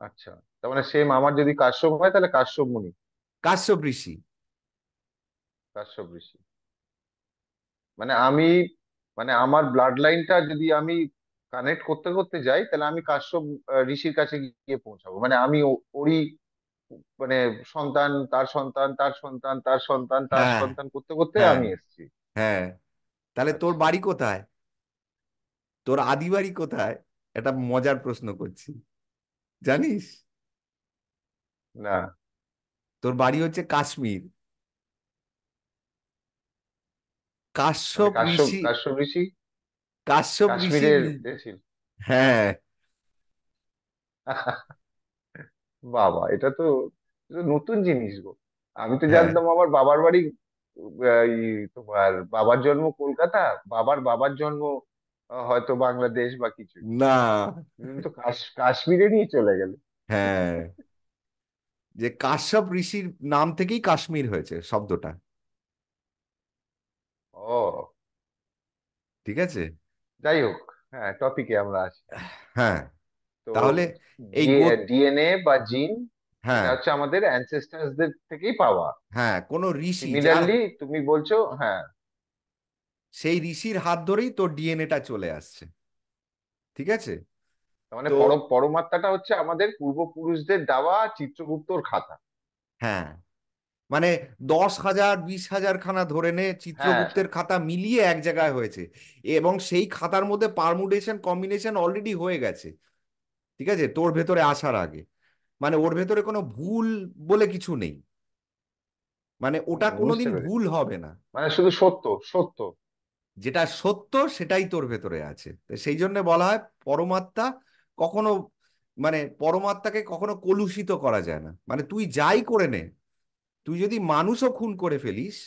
আচ্ছা, তার মানে সেম আমার যদি কাশ্যপ হয় তাহলে কাশ্যপ মুনি, কাশ্যপ ঋষি। কাশ্যপ ঋষি। মানে আমি, মানে আমার ব্লাড লাইনটা যদি আমি কানেক্ট করতে করতে যাই, তাহলে আমি কাশ্যপ ঋষির কাছে গিয়ে পৌঁছাবো। মানে আমি ওরই মানে সন্তান, তার সন্তান, তার সন্তান, তার সন্তান, তার হ্যাঁ, সন্তান করতে করতে হ্যাঁ, আমি এসেছি। হ্যাঁ। তাহলে তোর আচ্ছা। বাড়ি কোথায়, তোর আদি বাড়ি কোথায়? এটা মজার প্রশ্ন করছি, জানিস? না। তোর বাড়ি হচ্ছে কাশ্মীর। মানে কাশ্যপ কাশ্যপ, ঋষি, কাশ্যপ ঋষি কাশ্যপ ঋষি কাশ্মীরের এ ছিল। হ্যাঁ, বাবা, এটা তো নতুন জিনিস গো। আমি তো হ্যাঁ। জানতাম আমার বাবার বাড়ি তোমার বাবার জন্ম কলকাতা, বাবার বাবার জন্ম হয়তো বাংলাদেশ বা কিছু। না। তুমি তো কাশ্মীরে নিয়ে চলে গেলে। হ্যাঁ, যে কাশ্যপ ঋষির নাম থেকেই কাশ্মীর হয়েছে শব্দটা। ও, ঠিক আছে। যাই হোক, হ্যাঁ, টপিকে আমরা আছি। হ্যাঁ, তো তাহলে এই গোত, ডিএনএ বা জিন, এটা হ্যাঁ, হচ্ছে আমাদের অ্যানসেস্টার্সদের থেকেই পাওয়া। হ্যাঁ, কোন ঋষি যার, সিমিলারলি তুমি বলছো, হ্যাঁ। সেই ঋষির হাত ধরেই তোর ডিএনএটা চলে আসছে। ঠিক আছে? তার মানে তো পরমাত্মাটা হচ্ছে আমাদের পূর্বপুরুষদের দেওয়া চিত্রগুপ্তর খাতা। হ্যাঁ, মানে 10,000 20,000 খানা ধরে নে হ্যাঁ, চিত্রগুপ্তের খাতা মিলিয়ে এক জায়গায় হয়েছে। এবং সেই খাতার মধ্যে পারমুটেশন কম্বিনেশন অলরেডি হয়ে গেছে। ঠিক আছে, তোর ভেতরে আসার আগে। মানে ওর ভেতরে কোনো ভুল বলে কিছু নেই। মানে ওটা বুঝতে কোনোদিন ভুল পেরেছি। হবে না। মানে শুধু সত্য, সত্য। যেটা সত্য সেটাই তোর ভেতরে আছে। তো সেই জন্য বলা হয় পরমাত্মা কখনো, মানে পরমাত্মাকে কখনো কলুষিত করা যায় না। মানে তুই যাই করে নে, তুই যদি মানুষও খুন করে ফেলিস,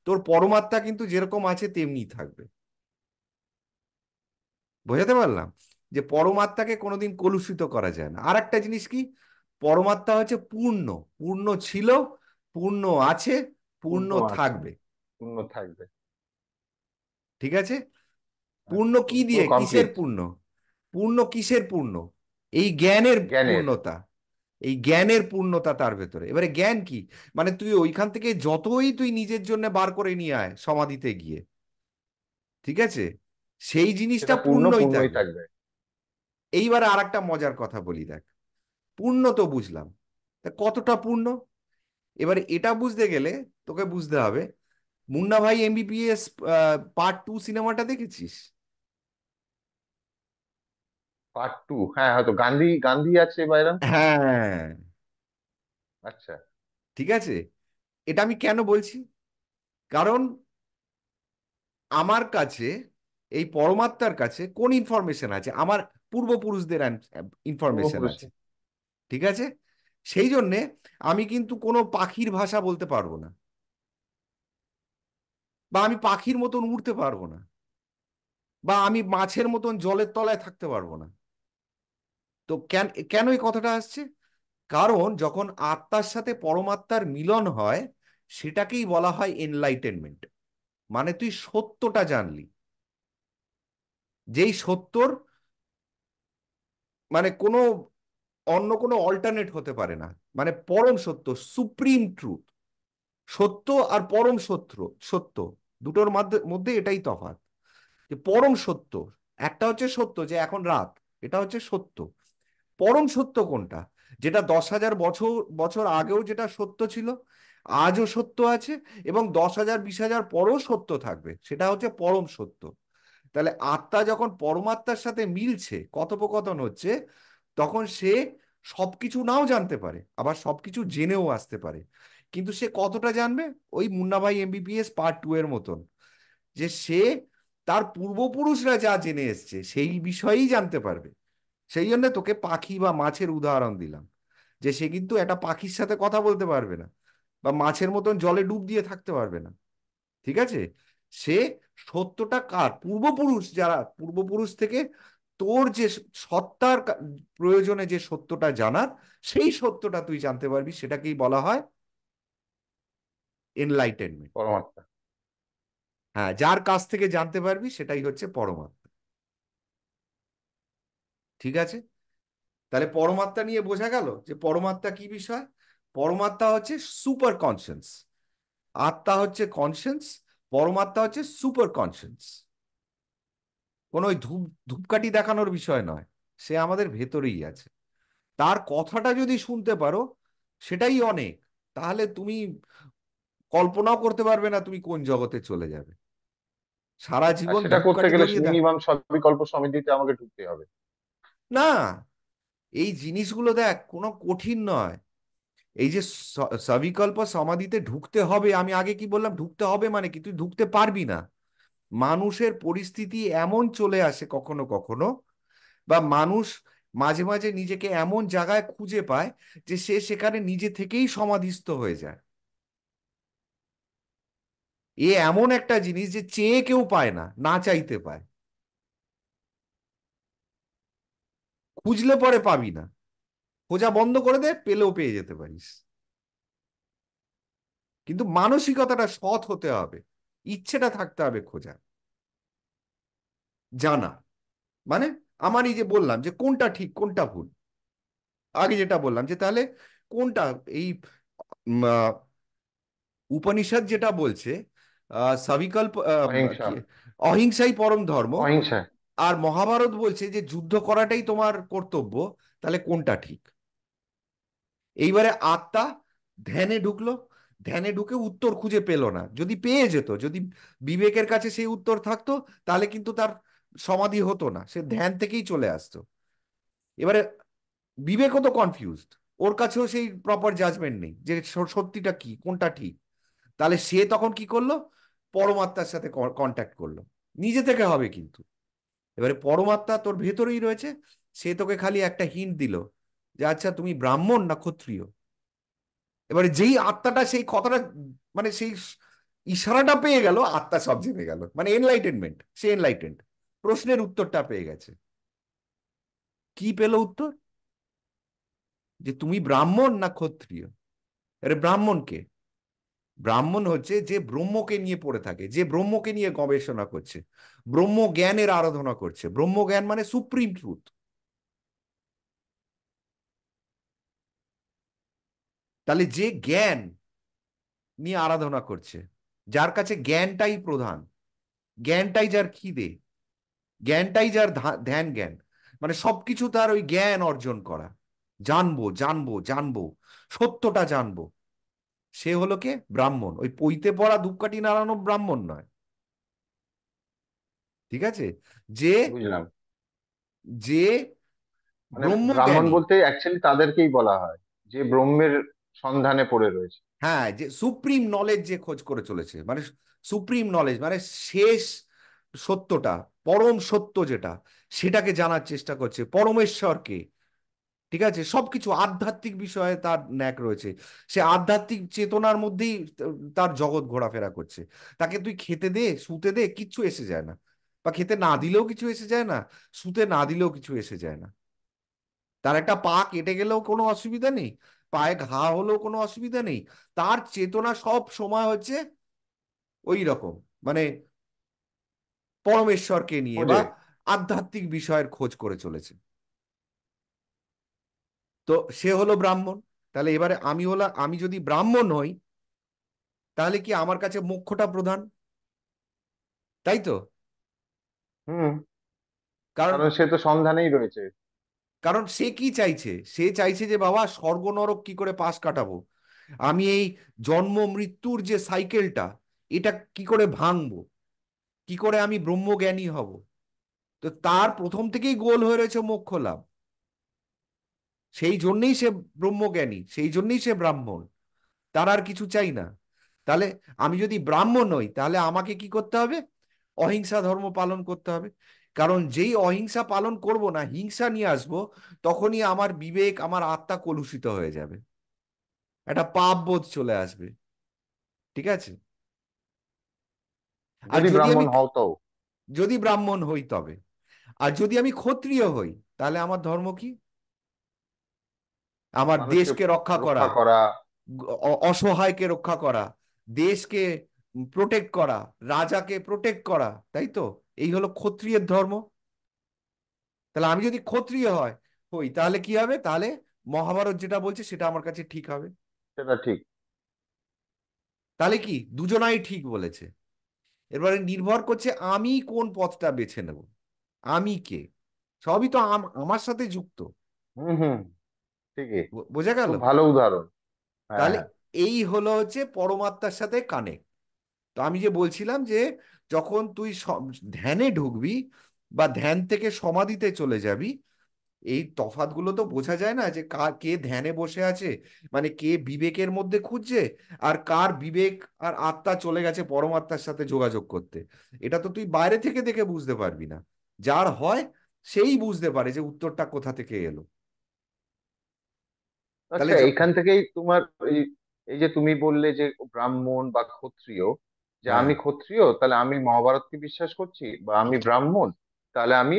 তোর পরমাত্মা কিন্তু যেরকম আছে তেমনি থাকবে। বোঝাতে পারলাম? যে পরমাত্মাকে কোনোদিন কলুষিত করা যায় না। আর একটা জিনিস কি, পরমাত্মা হচ্ছে পূর্ণ, পূর্ণ ছিল, পূর্ণ আছে, পূর্ণ পূর্ণ আছে, থাকবে। পূর্ণ থাকবে। ঠিক আছে? পূর্ণ আচ্ছা, কি পুরো দিয়ে, কিসের কমপ্লিট। পূর্ণ? পূর্ণ কিসের পূর্ণ? এই জ্ঞানের জ্ঞানের। পূর্ণতা। এই জ্ঞানের পূর্ণতা তার ভেতরে। এবারে জ্ঞান কি, মানে তুই ওইখান থেকে যতই তুই নিজের জন্য বার করে নিয়ে আয় সমাধিতে গিয়ে, ঠিক আছে, সেই জিনিসটা সেটা পূর্ণ পূর্ণই পূর্ণই থাকবে। থাকবে। এইবারে আর একটা মজার কথা বলি, দেখ। পূর্ণ তো বুঝলাম, তা কতটা পূর্ণ? এবারে এটা বুঝতে গেলে তোকে বুঝতে হবে, মুন্না ভাই এমবিবিএস পার্ট 2 সিনেমাটা দেখেছিস? পার্ট 2, হ্যাঁ, হয়তো গান্ধী গান্ধী আছে বা এরম কিছু। হ্যাঁ, আচ্ছা। ঠিক আছে। এটা আমি কেন বলছি, কারণ আমার কাছে, এই পরমাত্মার কাছে কোন ইনফরমেশন আছে, আমার পূর্বপুরুষদের ইনফরমেশন আছে। পূর্বপুরুষের। ঠিক আছে? সেই জন্যে আমি কিন্তু কোনো পাখির ভাষা বলতে পারবো না, বা আমি পাখির মতন উড়তে পারবো না, বা আমি মাছের মতন জলের তলায় থাকতে পারবো না। তো কেন, কেন এই কথাটা আসছে? কারণ যখন আত্মার সাথে পরমাত্মার মিলন হয়, সেটাকেই বলা হয় এনলাইটেনমেন্ট। মানে তুই সত্যটা জানলি, যেই সত্যর মানে কোনো অন্য কোনো অল্টারনেট হতে পারে না। মানে পরম সত্য, সুপ্রিম ট্রুথ, সত্য আর পরম সত্য, সত্য দুটোর মধ্যে মধ্যে এটাই তফাৎ। যে পরম সত্য, একটা হচ্ছে সত্য যে এখন রাত, এটা হচ্ছে সত্য। পরম সত্য কোনটা? যেটা 10,000 বছর বছর আগেও যেটা সত্য ছিল, আজও সত্য আছে, এবং 10,000 20,000 পরেও সত্য থাকবে, সেটা হচ্ছে পরম সত্য। তাহলে আত্মা যখন পরমাত্মার সাথে মিলছে, কথোপকথন হচ্ছে, তখন সে সবকিছু নাও জানতে পারে, আবার সবকিছু জেনেও আসতে পারে। কিন্তু সে কতটা জানবে? ওই মুন্নাভাই এমবিবিএস পার্ট 2 এর মতন, যে সে তার পূর্বপুরুষরা যা জেনে এসছে সেই বিষয়েই জানতে পারবে। সেই জন্য তোকে পাখি বা মাছের উদাহরণ দিলাম, যে সে কিন্তু একটা পাখির সাথে কথা বলতে পারবে না, বা মাছের মতন জলে ডুব দিয়ে থাকতে পারবে না। ঠিক আছে? সে সত্যটা কার পূর্বপুরুষ, যারা পূর্বপুরুষ থেকে তোর যে সত্তার প্রয়োজনে যে সত্যটা জানার, সেই সত্যটা তুই জানতে পারবি, সেটাকেই বলা হয় এনলাইটেনমেন্ট। পরমাত্মা। হ্যাঁ, যার কাছ থেকে জানতে পারবি সেটাই হচ্ছে পরমাত্মা। ঠিক আছে? তাহলে পরমাত্মা নিয়ে বোঝা গেল যে পরমাত্মা কি বিষয়। পরমাত্মা হচ্ছে সুপার কনসিয়াস, আত্মা হচ্ছে কনসিয়াস, পরমাত্মা হচ্ছে সুপার কনসিয়াস। কোনো ওই ধূপকাঠি দেখানোর বিষয় নয়, সে আমাদের ভেতরেই আছে। তার কথাটা যদি শুনতে পারো, সেটাই অনেক। তাহলে তুমি কল্পনাও করতে পারবে না তুমি কোন জগতে চলে যাবে। সারা আর জীবন সেটা করতে ধূপকাঠি গেলে ধরিয়ে দেখ। মিনিমাম সবিকল্প সমিতিতে আমাকে ঢুকতে হবে। না, এই জিনিসগুলো দেখ কোনো কঠিন নয়। এই যে সবিকল্প সমাধিতে ঢুকতে হবে, আমি আগে কি বললাম? ঢুকতে হবে মানে কি? তুই ঢুকতে পারবি না। মানুষের পরিস্থিতি এমন চলে আসে কখনো কখনো, বা মানুষ মাঝে মাঝে নিজেকে এমন জায়গায় খুঁজে পায় যে সে সেখানে নিজে থেকেই সমাধিস্থ হয়ে যায়। এ এমন একটা জিনিস যে চেয়ে কেউ পায় না, না চাইতে পায়। খুঁজলে পরে পাবি না, খোঁজা বন্ধ করে দে, পেলেও পেয়ে যেতে পারিস। কিন্তু মানসিকতাটা সৎ হতে হবে, ইচ্ছেটা থাকতে হবে খোঁজা, জানা। মানে আমার এই যে বললাম যে কোনটা ঠিক কোনটা ভুল, আগে যেটা বললাম যে তাহলে কোনটা এই উপনিষদ যেটা বলছে সবিকল্প অহিংসা। কি, অহিংসাই পরম ধর্ম, অহিংসা। আর মহাভারত বলছে যে যুদ্ধ করাটাই তোমার কর্তব্য, তাহলে কোনটা ঠিক? এইবারে আত্মা ধ্যানে ঢুকলো, ধ্যানে ঢুকে উত্তর খুঁজে পেল না। যদি পেয়ে যেত, যদি বিবেকের কাছে সেই উত্তর থাকতো, তাহলে কিন্তু তার সমাধি হতো না, সে ধ্যান থেকেই চলে আসতো। এবারে বিবেকও তো কনফিউজড, ওর কাছেও সেই প্রপার জাজমেন্ট নেই যে সত্যিটা কি কোনটা ঠিক। তাহলে সে তখন কি করলো? পরমাত্মার সাথে কন্ট্যাক্ট করলো, নিজে থেকে হবে কিন্তু। এবারে পরমাত্মা তোর ভেতরেই রয়েছে, সে তোকে খালি একটা হিন্ট দিল যে আচ্ছা তুমি ব্রাহ্মণ না ক্ষত্রিয়। এবারে যেই আত্মাটা সেই কথাটা, মানে সেই ইশারাটা পেয়ে গেল, আত্মা সব জেনে গেল, মানে এনলাইটেনমেন্ট, সে এনলাইটেন্ড, প্রশ্নের উত্তরটা পেয়ে গেছে। কি পেল উত্তর? যে তুমি ব্রাহ্মণ না ক্ষত্রিয়। আরে ব্রাহ্মণ কে? ব্রাহ্মণ হচ্ছে যে ব্রহ্মকে নিয়ে পড়ে থাকে, যে ব্রহ্মকে নিয়ে গবেষণা করছে, ব্রহ্ম জ্ঞানের আরাধনা করছে। ব্রহ্ম জ্ঞান মানে সুপ্রিম ট্রুথ। তাহলে যে জ্ঞান নিয়ে আরাধনা করছে, যার কাছে জ্ঞানটাই প্রধান, জ্ঞানটাই যার খিদে, জ্ঞানটাই যার ধ্যান জ্ঞান, মানে সবকিছু তার ওই জ্ঞান অর্জন করা, জানবো জানবো জানবো, সত্যটা জানবো, সে হলো কে? ব্রাহ্মণ। ওই পইতে পড়া ধূপকাঠি নাড়ানো ব্রাহ্মণ নয়। ঠিক আছে? যে, বুঝলাম। যে মানে ব্রাহ্মণ ব্রহ্মজ্ঞানী। বলতে অ্যাকচুয়ালি তাদেরকেই বলা হয় যে ব্রহ্মের সন্ধানে পড়ে রয়েছে। হ্যাঁ, যে সুপ্রিম নলেজ যে খোঁজ করে চলেছে, মানে সুপ্রিম নলেজ মানে শেষ সত্যটা, পরম সত্য যেটা, সেটাকে জানার চেষ্টা করছে, পরমেশ্বরকে। ঠিক আছে? সবকিছু আধ্যাত্মিক বিষয়ে তার ন্যাক রয়েছে, সে আধ্যাত্মিক চেতনার মধ্যেই তার জগৎ ঘোরাফেরা করছে। তাকে তুই খেতে দে, শুতে দে, কিচ্ছু এসে যায় না, বা খেতে না দিলেও কিছু এসে যায় না, শুতে না দিলেও কিছু এসে যায় না। তার একটা পা কেটে গেলেও কোনো অসুবিধা নেই, পায়ে ঘা হলেও কোনো অসুবিধা নেই। তার চেতনা সব সময় হচ্ছে ওই রকম, মানে পরমেশ্বরকে নিয়ে বা খোঁজে। আধ্যাত্মিক বিষয়ের খোঁজ করে চলেছে। তো সে হলো ব্রাহ্মণ। তাহলে এবারে আমি যদি ব্রাহ্মণ হই, তাহলে কি আমার কাছে মোক্ষটা প্রধান? তাই তো? হুম। কারণ কারণ সে তো সন্ধানেই রয়েছে। কারণ সে কি চাইছে? সে চাইছে যে বাবা স্বর্গ নরক কি করে পাশ কাটাবো, আমি এই জন্ম মৃত্যুর যে সাইকেলটা, এটা কি করে ভাঙবো, কি করে আমি ব্রহ্মজ্ঞানী হব। তো তার প্রথম থেকেই গোল হয়ে রয়েছে মোক্ষ লাভ। সেই জন্যই সে ব্রহ্মজ্ঞানী, সেই জন্যই সে ব্রাহ্মণ। তার আর কিছু চাই না। তাহলে আমি যদি ব্রাহ্মণ হই, তাহলে আমাকে কি করতে হবে? অহিংসা ধর্ম পালন করতে হবে। কারণ যেই অহিংসা পালন করব না, হিংসা নিয়ে আসবো, তখনই আমার বিবেক, আমার আত্মা কলুষিত হয়ে যাবে, একটা পাপ বোধ চলে আসবে। ঠিক আছে? আর যদি যদি আমি ব্রাহ্মণ হও তো যদি ব্রাহ্মণ হই তবে, আর যদি আমি ক্ষত্রিয় হই, তাহলে আমার ধর্ম কি? আমার মানুষকে দেশকে রক্ষা করা, রক্ষা করা। অসহায়কে রক্ষা করা, দেশকে প্রোটেক্ট করা, রাজাকে প্রোটেক্ট করা, তাই তো? এই হলো ক্ষত্রিয়ের ধর্ম। তাহলে আমি যদি ক্ষত্রিয় হই, তাহলে কি হবে? তাহলে মহাভারত যেটা বলছে সেটা আমার কাছে ঠিক হবে। সেটা ঠিক। তাহলে কি দুজনাই ঠিক বলেছে? এবারে নির্ভর করছে আমি কোন পথটা বেছে নেব। আমি কে? সবই তো আমার সাথে যুক্ত। হুম হুম। ঠিকই। বোঝা গেল? খুব ভালো উদাহরণ। হ্যাঁ তাহলে হ্যাঁ। এই হলো হচ্ছে পরমাত্মার সাথে কানেক্ট। তো আমি যে বলছিলাম যে যখন তুই ধ্যানে ঢুকবি বা ধ্যান থেকে সমাধিতে চলে যাবি, এই তফাৎগুলো তো বোঝা যায় না যে কে ধ্যানে বসে আছে, মানে কে বিবেকের মধ্যে খুঁজছে, আর কার বিবেক আর আত্মা চলে গেছে পরমাত্মার সাথে যোগাযোগ করতে। এটা তো তুই বাইরে থেকে দেখে বুঝতে পারবি না। যার হয় সেই বুঝতে পারে যে উত্তরটা কোথা থেকে এলো। তাহলে আচ্ছা, এখান থেকেই তোমার এই এই যে তুমি বললে যে ব্রাহ্মণ বা ক্ষত্রিয়, যে হ্যাঁ, আমি ক্ষত্রিয় তাহলে আমি মহাভারতকে বিশ্বাস করছি, বা আমি ব্রাহ্মণ তাহলে আমি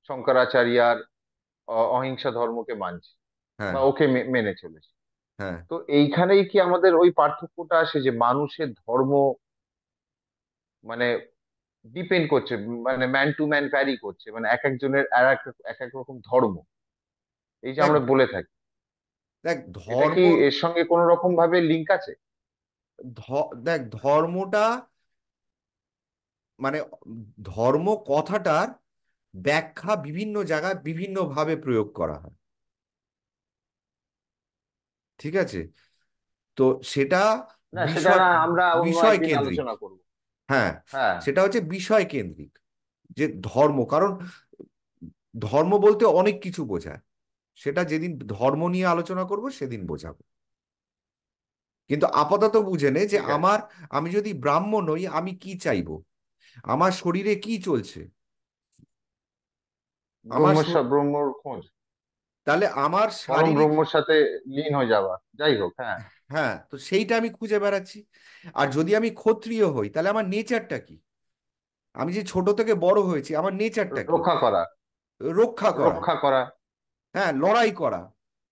শঙ্করাচার্যার অহিংসা ধর্মকে মানছি হ্যাঁ, বা ওকে মেনে চলেছি। হ্যাঁ, তো এইখানেই কি আমাদের ওই পার্থক্যটা আসে যে মানুষের ধর্ম মানে ডিপেন্ড করছে, মানে ম্যান টু ম্যান ভ্যারি করছে, মানে এক একজনের এক এক রকম ধর্ম, এই যে দেখ আমরা বলে থাকি, দেখ এটা কি ধর্ম, এর সঙ্গে কোনো রকম ভাবে লিঙ্ক আছে? দেখ ধর্মটা, মানে ধর্ম কথাটার ব্যাখ্যা বিভিন্ন জায়গায় বিভিন্ন ভাবে প্রয়োগ করা হয়। ঠিক আছে? তো সেটা না, সেটা বিষয় না আমরা অন্য বিষয় একদিন কেন্দ্রিক। আলোচনা করব। হ্যাঁ, হ্যাঁ। সেটা হচ্ছে বিষয় কেন্দ্রিক। যে ধর্ম, কারণ ধর্ম বলতে অনেক কিছু বোঝায়। সেটা যেদিন ধর্ম নিয়ে আলোচনা করব সেদিন বোঝাবো। কিন্তু আপাতত বুঝে নে যে ঠিক আছে। আমি যদি ব্রাহ্মণ হই, আমি কি চাইবো, আমার শরীরে কি চলছে, আমার ব্রহ্মর খোঁজ, তাহলে আমার পরম শারীরিক, ব্রহ্মর সাথে লীন হয়ে যাওয়া, যাই হোক, হ্যাঁ। হ্যাঁ, তো সেইটা আমি খুঁজে বেড়াচ্ছি। আর যদি আমি ক্ষত্রিয় হই, তাহলে আমার নেচারটা কি? আমি যে ছোট থেকে বড় হয়েছি, আমার নেচারটা কি? রক্ষা করা। রক্ষা করা। রক্ষা করা। হ্যাঁ, লড়াই করা,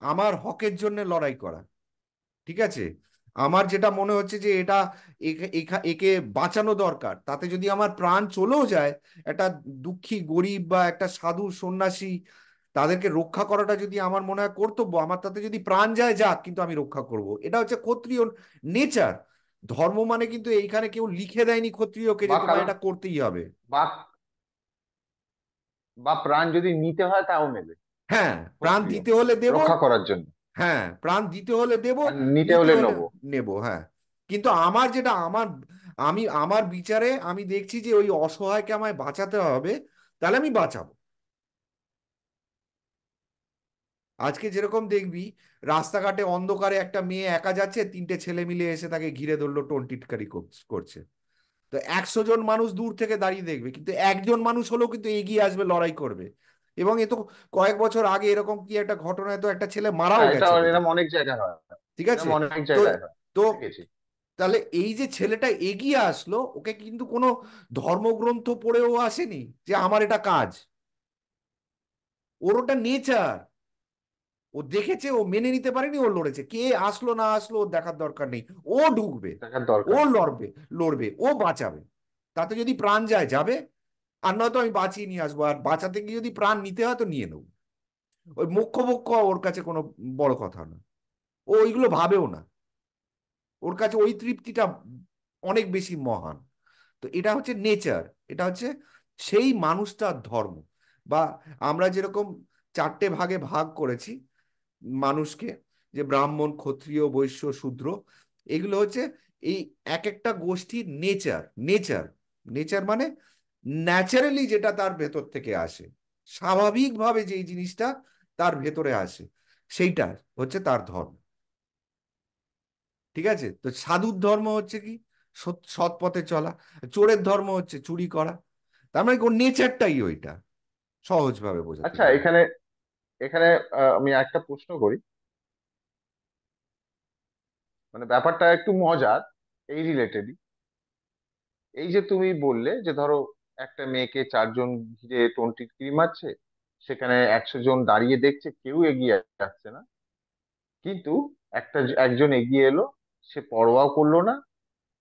আমার হকের জন্য লড়াই করা। ঠিক আছে? আমার যেটা মনে হচ্ছে যে এটা একে বাঁচানো দরকার, তাতে যদি আমার প্রাণ চলেও যায়, একটা দুঃখী গরিব বা একটা সাধু সন্ন্যাসী, তাদেরকে রক্ষা করাটা যদি আমার মনে হয় কর্তব্য, আমার তাতে যদি প্রাণ যায় যাক, কিন্তু আমি রক্ষা করব। এটা হচ্ছে ক্ষত্রিয় নেচার। ধর্ম মানে কিন্তু এইখানে কেউ লিখে দেয়নি ক্ষত্রিয়কে যে বা তোমার কারো এটা করতেই হবে। বা বা প্রাণ যদি নিতে হয় তাও নেবে হ্যাঁ, প্রাণ ক্ষত্রিয়, দিতে হলে দেব। রক্ষা করার জন্য। হ্যাঁ, প্রাণ দিতে হলে দেব, আর নিতে নিতে হলে হলে নেবো। নেব। হ্যাঁ, কিন্তু আমার যেটা আমার বিচারে আমি দেখছি যে ওই অসহায়কে আমায় বাঁচাতে হবে, তাহলে আমি বাঁচাবো। আজকে যেরকম দেখবি, রাস্তাঘাটে অন্ধকারে একটা মেয়ে একা যাচ্ছে, তিনটে ছেলে মিলে এসে তাকে ঘিরে ধরলো, টোন টিটকারি করছে। তো 100 জন মানুষ দূর থেকে দাঁড়িয়ে দেখবে, কিন্তু একজন মানুষ হলেও কিন্তু এগিয়ে আসবে, লড়াই করবে। এবং এ তো কয়েক বছর আগে এরকম কি একটা ঘটনায় তো একটা ছেলে মারাও হ্যাঁ, এটা গেছে বোধহয়। এরকম অনেক জায়গায় হয়। ঠিক আছে? এরকম অনেক তো জায়গায় হয়। তো দেখেছি। তাহলে এই যে ছেলেটা এগিয়ে আসলো, ওকে কিন্তু কোনো ধর্মগ্রন্থ পড়েও আসেনি যে আমার এটা কাজ। ওর ওটা নেচার। ও দেখেছে, ও মেনে নিতে পারেনি, ও লড়েছে। কে আসলো না আসলো ওর দেখার দরকার নেই। ও ঢুকবে, দেখার ও দরকার নেই। লড়বে, লড়বে, ও বাঁচাবে। তাতে যদি প্রাণ যায় যাবে, আর নয়তো আমি বাঁচিয়ে নিয়ে আসবো। আর বাঁচাতে গিয়ে যদি প্রাণ নিতে হয় তো নিয়ে নেবো। ওই মোক্ষ মোক্ষ ওর কাছে কোনো বড় কথা না, ও ওইগুলো ভাবেও না, ওর কাছে ওই তৃপ্তিটা অনেক বেশি মহান। তো এটা হচ্ছে নেচার, এটা হচ্ছে সেই মানুষটার ধর্ম। বা আমরা যেরকম চারটে ভাগে ভাগ করেছি মানুষকে, যে ব্রাহ্মণ, ক্ষত্রিয়, বৈশ্য, শূদ্র, এগুলো হচ্ছে এই এক একটা গোষ্ঠীর নেচার। নেচার, নেচার মানে ন্যাচারালি যেটা তার ভেতর থেকে আসে, স্বাভাবিকভাবে যেই জিনিসটা তার ভেতরে আসে, সেইটা হচ্ছে তার ধর্ম। ঠিক আছে? তো সাধুর ধর্ম হচ্ছে কি? সৎ পথে চলা। চোরের ধর্ম হচ্ছে চুরি করা। তার মানে ওর নেচারটাই ওইটা, সহজভাবে বোঝাতে আচ্ছা, গেলে। এখানে এখানে আমি একটা প্রশ্ন করি। মানে ব্যাপারটা একটু মজার, এই রিলেটেডই। এই যে তুমি বললে যে ধরো একটা মেয়েকে চারজন ঘিরে টিটকিরি মারছে, সেখানে 100 জন দাঁড়িয়ে দেখছে, কেউ এগিয়ে আসছে না, কিন্তু একজন এগিয়ে এলো, সে পরোয়াও করলো না।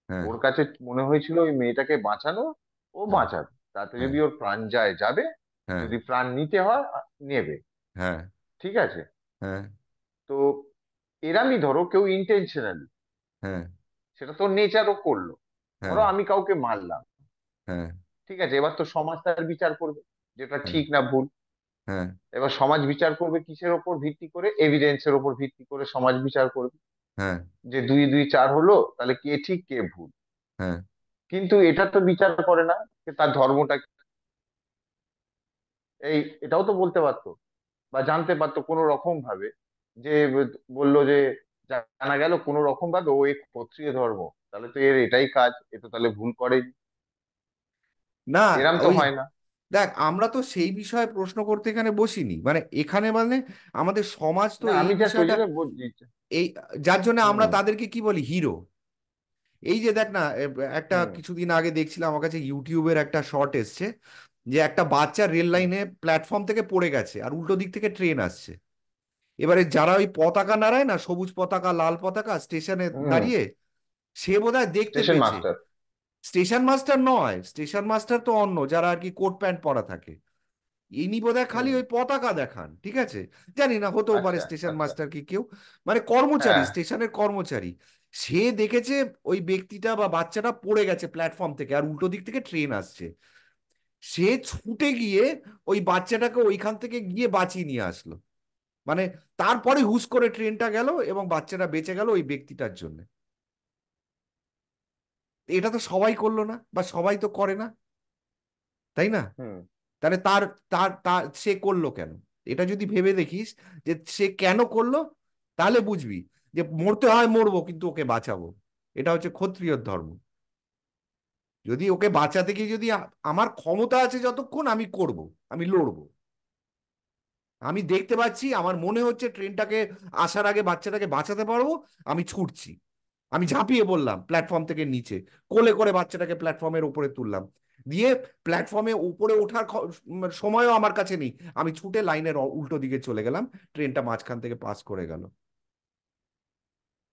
হ্যাঁ, ওর কাছে মনে হয়েছিল ওই মেয়েটাকে বাঁচানো, ও হ্যাঁ, বাঁচাবে, তাতে হ্যাঁ, যদি ওর প্রাণ যায় যাবে, হ্যাঁ, যদি প্রাণ নিতে হয় নেবে। হ্যাঁ, ঠিক আছে? হ্যাঁ, তো এরামই ধরো কেউ ইন্টেনশনালি, হ্যাঁ, সেটা তো নেচারও করলো। ধরো হ্যাঁ, আমি কাউকে মারলাম, হ্যাঁ, ঠিক আছে, এবার তো সমাজ তার বিচার করবে, যেটা হ্যাঁ, ঠিক না ভুল। হ্যাঁ, এবার সমাজ বিচার করবে কিসের ওপর ভিত্তি করে? এভিডেন্সের ওপর ভিত্তি করে সমাজ বিচার করবে, হ্যাঁ, যে দুই দুই চার হলো, তাহলে কে ঠিক কে ভুল। হ্যাঁ। কিন্তু এটা তো বিচার করে না যে তার ধর্মটা কি। এটাও তো বলতে পারতো বা জানতে পারতো কোনো রকম ভাবে, যে বললো যে জানা গেল কোনো রকম ভাবে ও এক ক্ষত্রিয় ধর্ম, তাহলে তো এর এটাই কাজ, এ তো তাহলে ভুল করেনি। না, এরম তো ওই হয় না। দেখ, আমরা তো সেই বিষয়ে প্রশ্ন করতে এখানে বসিনি, মানে এখানে মানে আমাদের সমাজ তো না, এই আমি জাস্ট ওই বিষয়টা, জন্য বলছি। এই যার জন্য আমরা হুম। তাদেরকে কি বলি, হিরো। এই যে দেখ না, একটা হুম। কিছুদিন আগে দেখছিলাম, আমার কাছে ইউটিউবের একটা শর্ট এসছে, যে একটা বাচ্চা রেল হুম। লাইনে প্ল্যাটফর্ম থেকে পড়ে গেছে আর উল্টো দিক থেকে ট্রেন আসছে। এবারে যারা ওই পতাকা নাড়ায় না, সবুজ পতাকা, লাল পতাকা, স্টেশনে হুম। দাঁড়িয়ে, সে বোধহয় দেখতে স্টেশন পেয়েছে। মাস্টার। স্টেশন মাস্টার নয়, স্টেশন মাস্টার তো অন্য, যারা আর কি কোট প্যান্ট পরা থাকে। ইনি বোধহয় খালি হুম। ওই পতাকা দেখান, ঠিক আছে, জানি না, হতেও পারে আচ্ছা। স্টেশন আচ্ছা। মাস্টার কি কেউ, মানে কর্মচারী, হ্যাঁ। স্টেশনের কর্মচারী। সে দেখেছে ওই ব্যক্তিটা বা বাচ্চাটা পড়ে গেছে প্ল্যাটফর্ম থেকে আর উল্টো দিক থেকে ট্রেন আসছে। সে ছুটে গিয়ে ওই বাচ্চাটাকে ওইখান থেকে গিয়ে বাঁচিয়ে নিয়ে আসলো। মানে তারপরে হুশ করে ট্রেনটা গেল এবং বাচ্চাটা বেঁচে গেল ওই ব্যক্তিটার জন্য। এটা তো সবাই করলো না, বা সবাই তো করে না, তাই না? হুম। তাহলে তার তার তার সে করলো কেন? এটা যদি ভেবে দেখিস যে সে কেন করলো, তাহলে বুঝবি যে মরতে হয় মরবো, কিন্তু ওকে বাঁচাবো। এটা হচ্ছে ক্ষত্রিয়র ধর্ম। যদি ওকে বাঁচাতে গিয়ে যদি আমার ক্ষমতা আছে যতক্ষণ, আমি করব, আমি লড়বো। আমি দেখতে পাচ্ছি, আমার মনে হচ্ছে ট্রেনটাকে আসার আগে বাচ্চাটাকে বাঁচাতে পারবো, আমি ছুটছি, আমি ঝাঁপিয়ে পড়লাম প্ল্যাটফর্ম থেকে নিচে, কোলে করে বাচ্চাটাকে প্ল্যাটফর্মের উপরে তুললাম, দিয়ে প্ল্যাটফর্মে উপরে ওঠার সময়ও আমার কাছে নেই, আমি ছুটে লাইনের উল্টো দিকে চলে গেলাম, ট্রেনটা মাঝখান থেকে পাস করে গেল।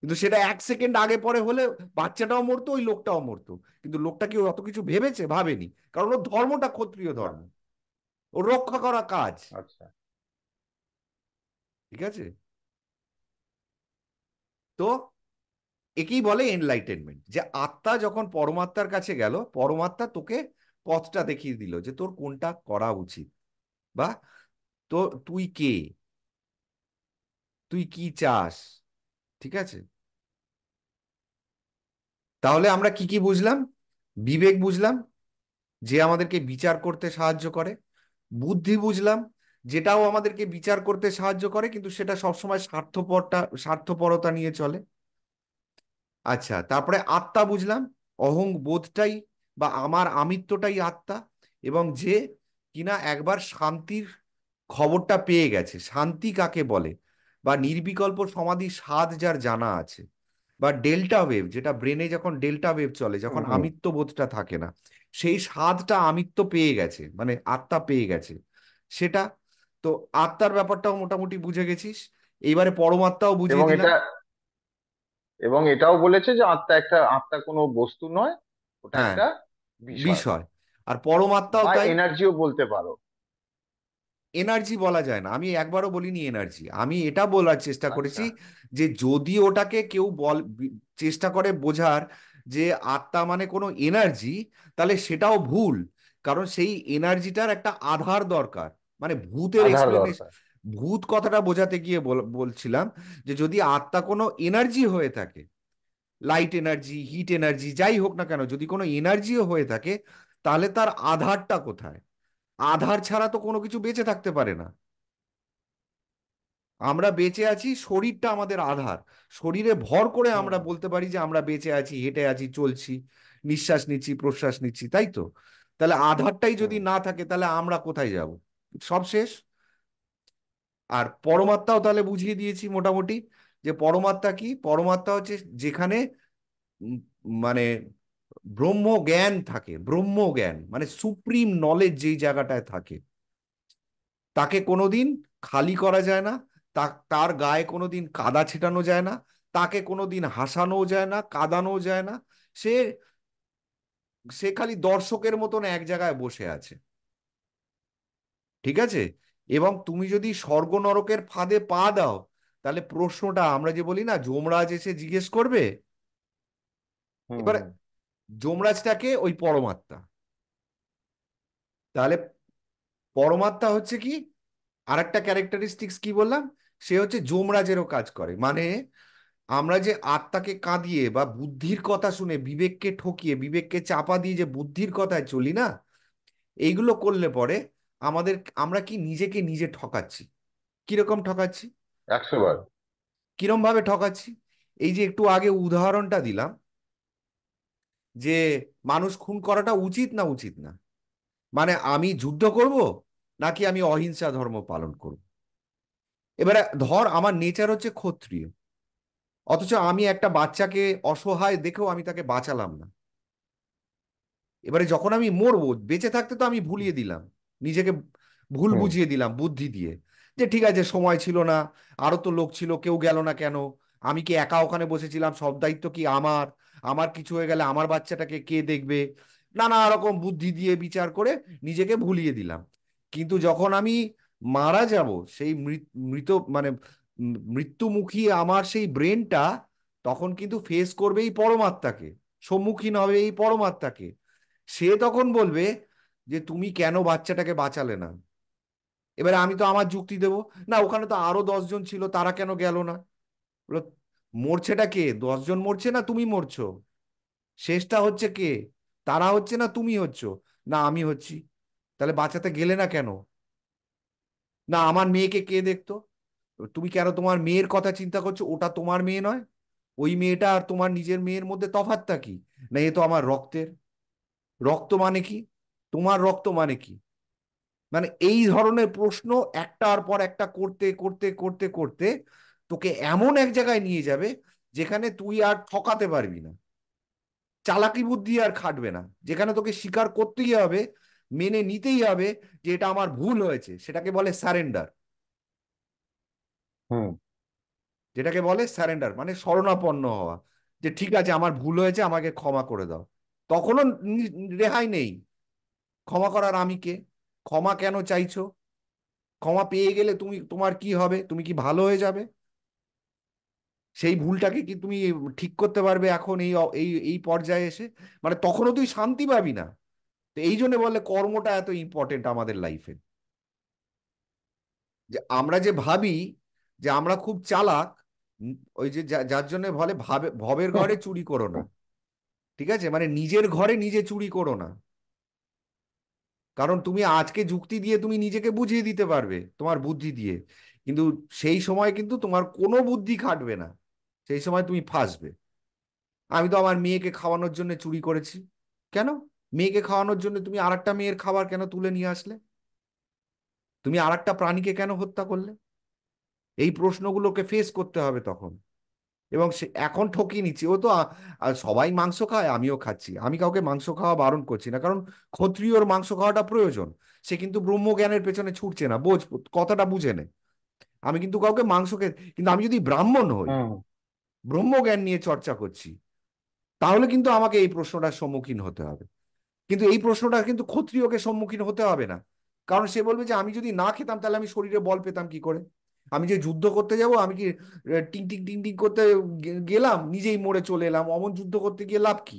কিন্তু সেটা 1 সেকেন্ড আগে পরে হলে বাচ্চাটাও মরতো, ওই লোকটাও মরতো। কিন্তু লোকটা কি অত কিছু ভেবেছে? ভাবেনি, কারণ ওর ধর্মটা ক্ষত্রিয় না। ধর্ম, ওর রক্ষা করা কাজ। আচ্ছা। ঠিক আছে? তো একেই বলে এনলাইটেনমেন্ট, যে আত্মা যখন পরমাত্মার কাছে গেল, পরমাত্মা তোকে পথটা দেখিয়ে দিল যে তোর কোনটা করা উচিত, বা তো তুই কে, তুই কি চাস। ঠিক আছে? তাহলে আমরা কি কি বুঝলাম? বিবেক বুঝলাম, যে আমাদেরকে বিচার করতে সাহায্য করে। বুদ্ধি বুঝলাম, যেটাও আমাদেরকে বিচার করতে সাহায্য করে, কিন্তু সেটা সবসময় স্বার্থপরতা নিয়ে চলে। আচ্ছা, তারপরে আত্মা বুঝলাম, অহং বোধটাই বা আমার আমিত্বটাই আত্মা, এবং যে কিনা একবার শান্তির খবরটা পেয়ে গেছে, শান্তি কাকে বলে, বা নির্বিকল্প সমাধি স্বাদ যার জানা আছে, বা ডেল্টা ওয়েভ, যেটা ব্রেনে যখন ডেল্টা ওয়েভ চলে, হুম। যখন হুম। আমিত্ব বোধটা থাকে না, সেই স্বাদটা আমিত্ব পেয়ে গেছে, মানে আত্মা পেয়ে গেছে সেটা। তো আত্মার ব্যাপারটাও মোটামুটি বুঝে গেছিস। এইবারে পরমাত্মাও এবং বুঝিয়ে দিলাম। এটাও বলেছে যে আত্মা কোনো বস্তু নয়, ওটা হ্যাঁ, একটা বিষয় বিষয়। আর পরমাত্মাও বা তাই। এনার্জিও বলতে পারো। এনার্জি বলা যায় না, আমি একবারও বলিনি এনার্জি, আমি এটা বলার চেষ্টা আচ্ছা। করেছি যে যদি ওটাকে কেউ চেষ্টা করে বোঝার যে আত্মা মানে কোনো এনার্জি, তাহলে সেটাও ভুল। কারণ সেই এনার্জিটার একটা আধার দরকার, মানে ভূতের আধার এক্সপ্লেনেশন। দরকার। ভূত কথাটা বোঝাতে গিয়ে বলছিলাম যে যদি আত্মা কোনো এনার্জি হয়ে থাকে, লাইট এনার্জি, হিট এনার্জি, যাই হোক না কেন, যদি কোনো এনার্জিও হয়ে থাকে, তাহলে তার আধারটা কোথায়? আধার ছাড়া তো কোনো কিছু বেঁচে থাকতে পারে না। আমরা বেঁচে আছি, শরীরটা আমাদের আধার। শরীরে ভর করে আমরা হুম বলতে পারি যে আমরা বেঁচে আছি, হেঁটে আছি, চলছি, নিঃশ্বাস নিচ্ছি, প্রশ্বাস নিচ্ছি, তাই তো? তাহলে আধারটাই যদি হুম না থাকে, তাহলে আমরা কোথায় যাব? সব শেষ। আর পরমাত্মাও তাহলে বুঝিয়ে দিয়েছি মোটামুটি, যে পরমাত্মা কি? পরমাত্মা হচ্ছে যেখানে উম, মানে ব্রহ্ম জ্ঞান থাকে। ব্রহ্ম জ্ঞান মানে সুপ্রিম নলেজ যেই জায়গাটায় থাকে, তাকে কোনোদিন খালি করা যায় না। তার গায়ে কোনোদিন কাদা ছেটানো যায় না, তাকে কোনোদিন হাসানোও যায় না, কাঁদানোও যায় না। সে সে খালি দর্শকের মতন এক জায়গায় বসে আছে, ঠিক আছে? এবং তুমি যদি স্বর্গ নরকের ফাঁদে পা দাও, তাহলে প্রশ্নটা আমরা যে বলি না, যমরাজ এসে জিজ্ঞেস করবে। হুম এবার হুম যমরাজটাকে ওই পরমাত্মা, তাহলে পরমাত্মা হচ্ছে কি? আর একটা ক্যারেক্টারিস্টিক্স কি বললাম? সে হচ্ছে যমরাজেরও কাজ করে। মানে আমরা যে আত্মাকে কাঁদিয়ে বা বুদ্ধির কথা শুনে বিবেককে ঠকিয়ে, বিবেককে চাপা দিয়ে যে বুদ্ধির কথায় চলি না, এইগুলো করলে পরে আমাদের, আমরা কি নিজেকে নিজে ঠকাচ্ছি। কিরকম ঠকাচ্ছি? 100 বার। কিরম ভাবে ঠকাচ্ছি? এই যে একটু আগে উদাহরণটা দিলাম, যে মানুষ খুন করাটা উচিত না উচিত না, মানে আমি যুদ্ধ করব নাকি আমি অহিংসা ধর্ম পালন করব? এবারে ধর আমার নেচার হচ্ছে ক্ষত্রিয়, অথচ আমি একটা বাচ্চাকে অসহায় দেখেও আমি তাকে বাঁচালাম না। এবারে যখন আমি মরবো, বেঁচে থাকতে তো আমি ভুলিয়ে দিলাম নিজেকে, ভুল হুম বুঝিয়ে দিলাম বুদ্ধি দিয়ে, যে ঠিক আছে সময় ছিল না, আরো তো লোক ছিল, কেউ গেল না কেন? আমি কি একা ওখানে বসেছিলাম? সব দায়িত্ব কি আমার? আমার কিছু হয়ে গেলে আমার বাচ্চাটাকে কে দেখবে? নানা রকম বুদ্ধি দিয়ে বিচার করে নিজেকে ভুলিয়ে দিলাম। কিন্তু যখন আমি মারা যাব, সেই মৃত মানে মৃত্যুমুখী আমার সেই ব্রেনটা তখন কিন্তু ফেস করবে এই পরমাত্মাকে, সম্মুখীন হবে এই পরমাত্মাকে। সে তখন বলবে যে তুমি কেন বাচ্চাটাকে বাঁচালে না? এবারে আমি তো আমার যুক্তি দেব, না ওখানে তো আরো 10 জন ছিল, তারা কেন গেল না? বললো, মরছেটা কে? 10 জন মরছে না তুমি মরছো? শেষটা হচ্ছে কে? তারা হচ্ছে না তুমি হচ্ছ? না আমি হচ্ছি। তাহলে বাঁচাতে গেলে না কেন? না আমার মেয়েকে কে দেখতো? তুমি কেন তোমার মেয়ের কথা চিন্তা করছো? ওটা তোমার মেয়ে নয়। ওই মেয়েটা আর তোমার নিজের মেয়ের মধ্যে তফাৎটা কি? না এ তো আমার রক্তের। রক্ত মানে কি? তোমার রক্ত মানে কি? মানে এই ধরনের প্রশ্ন একটার পর একটা করতে করতে করতে করতে তোকে এমন এক জায়গায় নিয়ে যাবে যেখানে তুই আর ঠকাতে পারবি না, চালাকি বুদ্ধি আর খাটবে না, যেখানে তোকে স্বীকার করতেই হবে, মেনে নিতেই হবে যে এটা আমার ভুল হয়েছে। সেটাকে বলে স্যারেন্ডার। হুম যেটাকে বলে স্যারেন্ডার মানে শরণাপন্ন হওয়া, যে ঠিক আছে আমার ভুল হয়েছে, আমাকে ক্ষমা করে দাও। তখনও রেহাই নেই। ক্ষমা করার আমি কে? ক্ষমা কেন চাইছো? ক্ষমা পেয়ে গেলে তুমি, তোমার কি হবে? তুমি কি ভালো হয়ে যাবে? সেই ভুলটাকে কি তুমি ঠিক করতে পারবে এখন এই এই এই পর্যায়ে এসে? মানে তখনও তুই শান্তি পাবি না। তো এই জন্য বললে কর্মটা এত ইম্পর্টেন্ট আমাদের লাইফে। যে আমরা যে ভাবি যে আমরা খুব চালাক, ওই যে যার জন্য বলে ভাবে ভবের ঘরে চুরি করো না। ঠিক আছে, মানে নিজের ঘরে নিজে চুরি করো না। কারণ তুমি আজকে যুক্তি দিয়ে তুমি নিজেকে বুঝিয়ে দিতে পারবে তোমার বুদ্ধি দিয়ে, কিন্তু সেই সময় কিন্তু তোমার কোনো বুদ্ধি খাটবে না, সেই সময় তুমি ফাঁসবে। আমি তো আমার মেয়েকে খাওয়ানোর জন্য চুরি করেছি। কেন? মেয়েকে খাওয়ানোর জন্য তুমি আরেকটা মেয়ের খাবার কেন তুলে নিয়ে আসলে? তুমি আরেকটা প্রাণীকে কেন হত্যা করলে? এই প্রশ্নগুলোকে ফেস করতে হবে তখন। এবং সে এখন ঠকিয়ে নিচ্ছে, ও তো সবাই মাংস খায়, আমিও খাচ্ছি, আমি কাউকে মাংস খাওয়া বারণ করছি না, কারণ ক্ষত্রিয়র মাংস খাওয়াটা প্রয়োজন। সে কিন্তু ব্রহ্মজ্ঞানের পেছনে ছুটছে না, বোঝ, কথাটা বুঝে নে। আমি কিন্তু কাউকে মাংসকে, কিন্তু আমি যদি ব্রাহ্মণ হই, হুম ব্রহ্মজ্ঞান নিয়ে চর্চা করছি, তাহলে কিন্তু আমাকে এই প্রশ্নটার সম্মুখীন হতে হবে। কিন্তু এই প্রশ্নটা কিন্তু ক্ষত্রিয়কে সম্মুখীন হতে হবে না। কারণ সে বলবে যে আমি যদি না খেতাম তাহলে আমি শরীরে বল পেতাম কি করে? আমি যে যুদ্ধ করতে যাব, আমি কি টিং টিং টিং টিং করতে গেলাম, নিজেই মরে চলে এলাম? অমন যুদ্ধ করতে গিয়ে লাভ কি?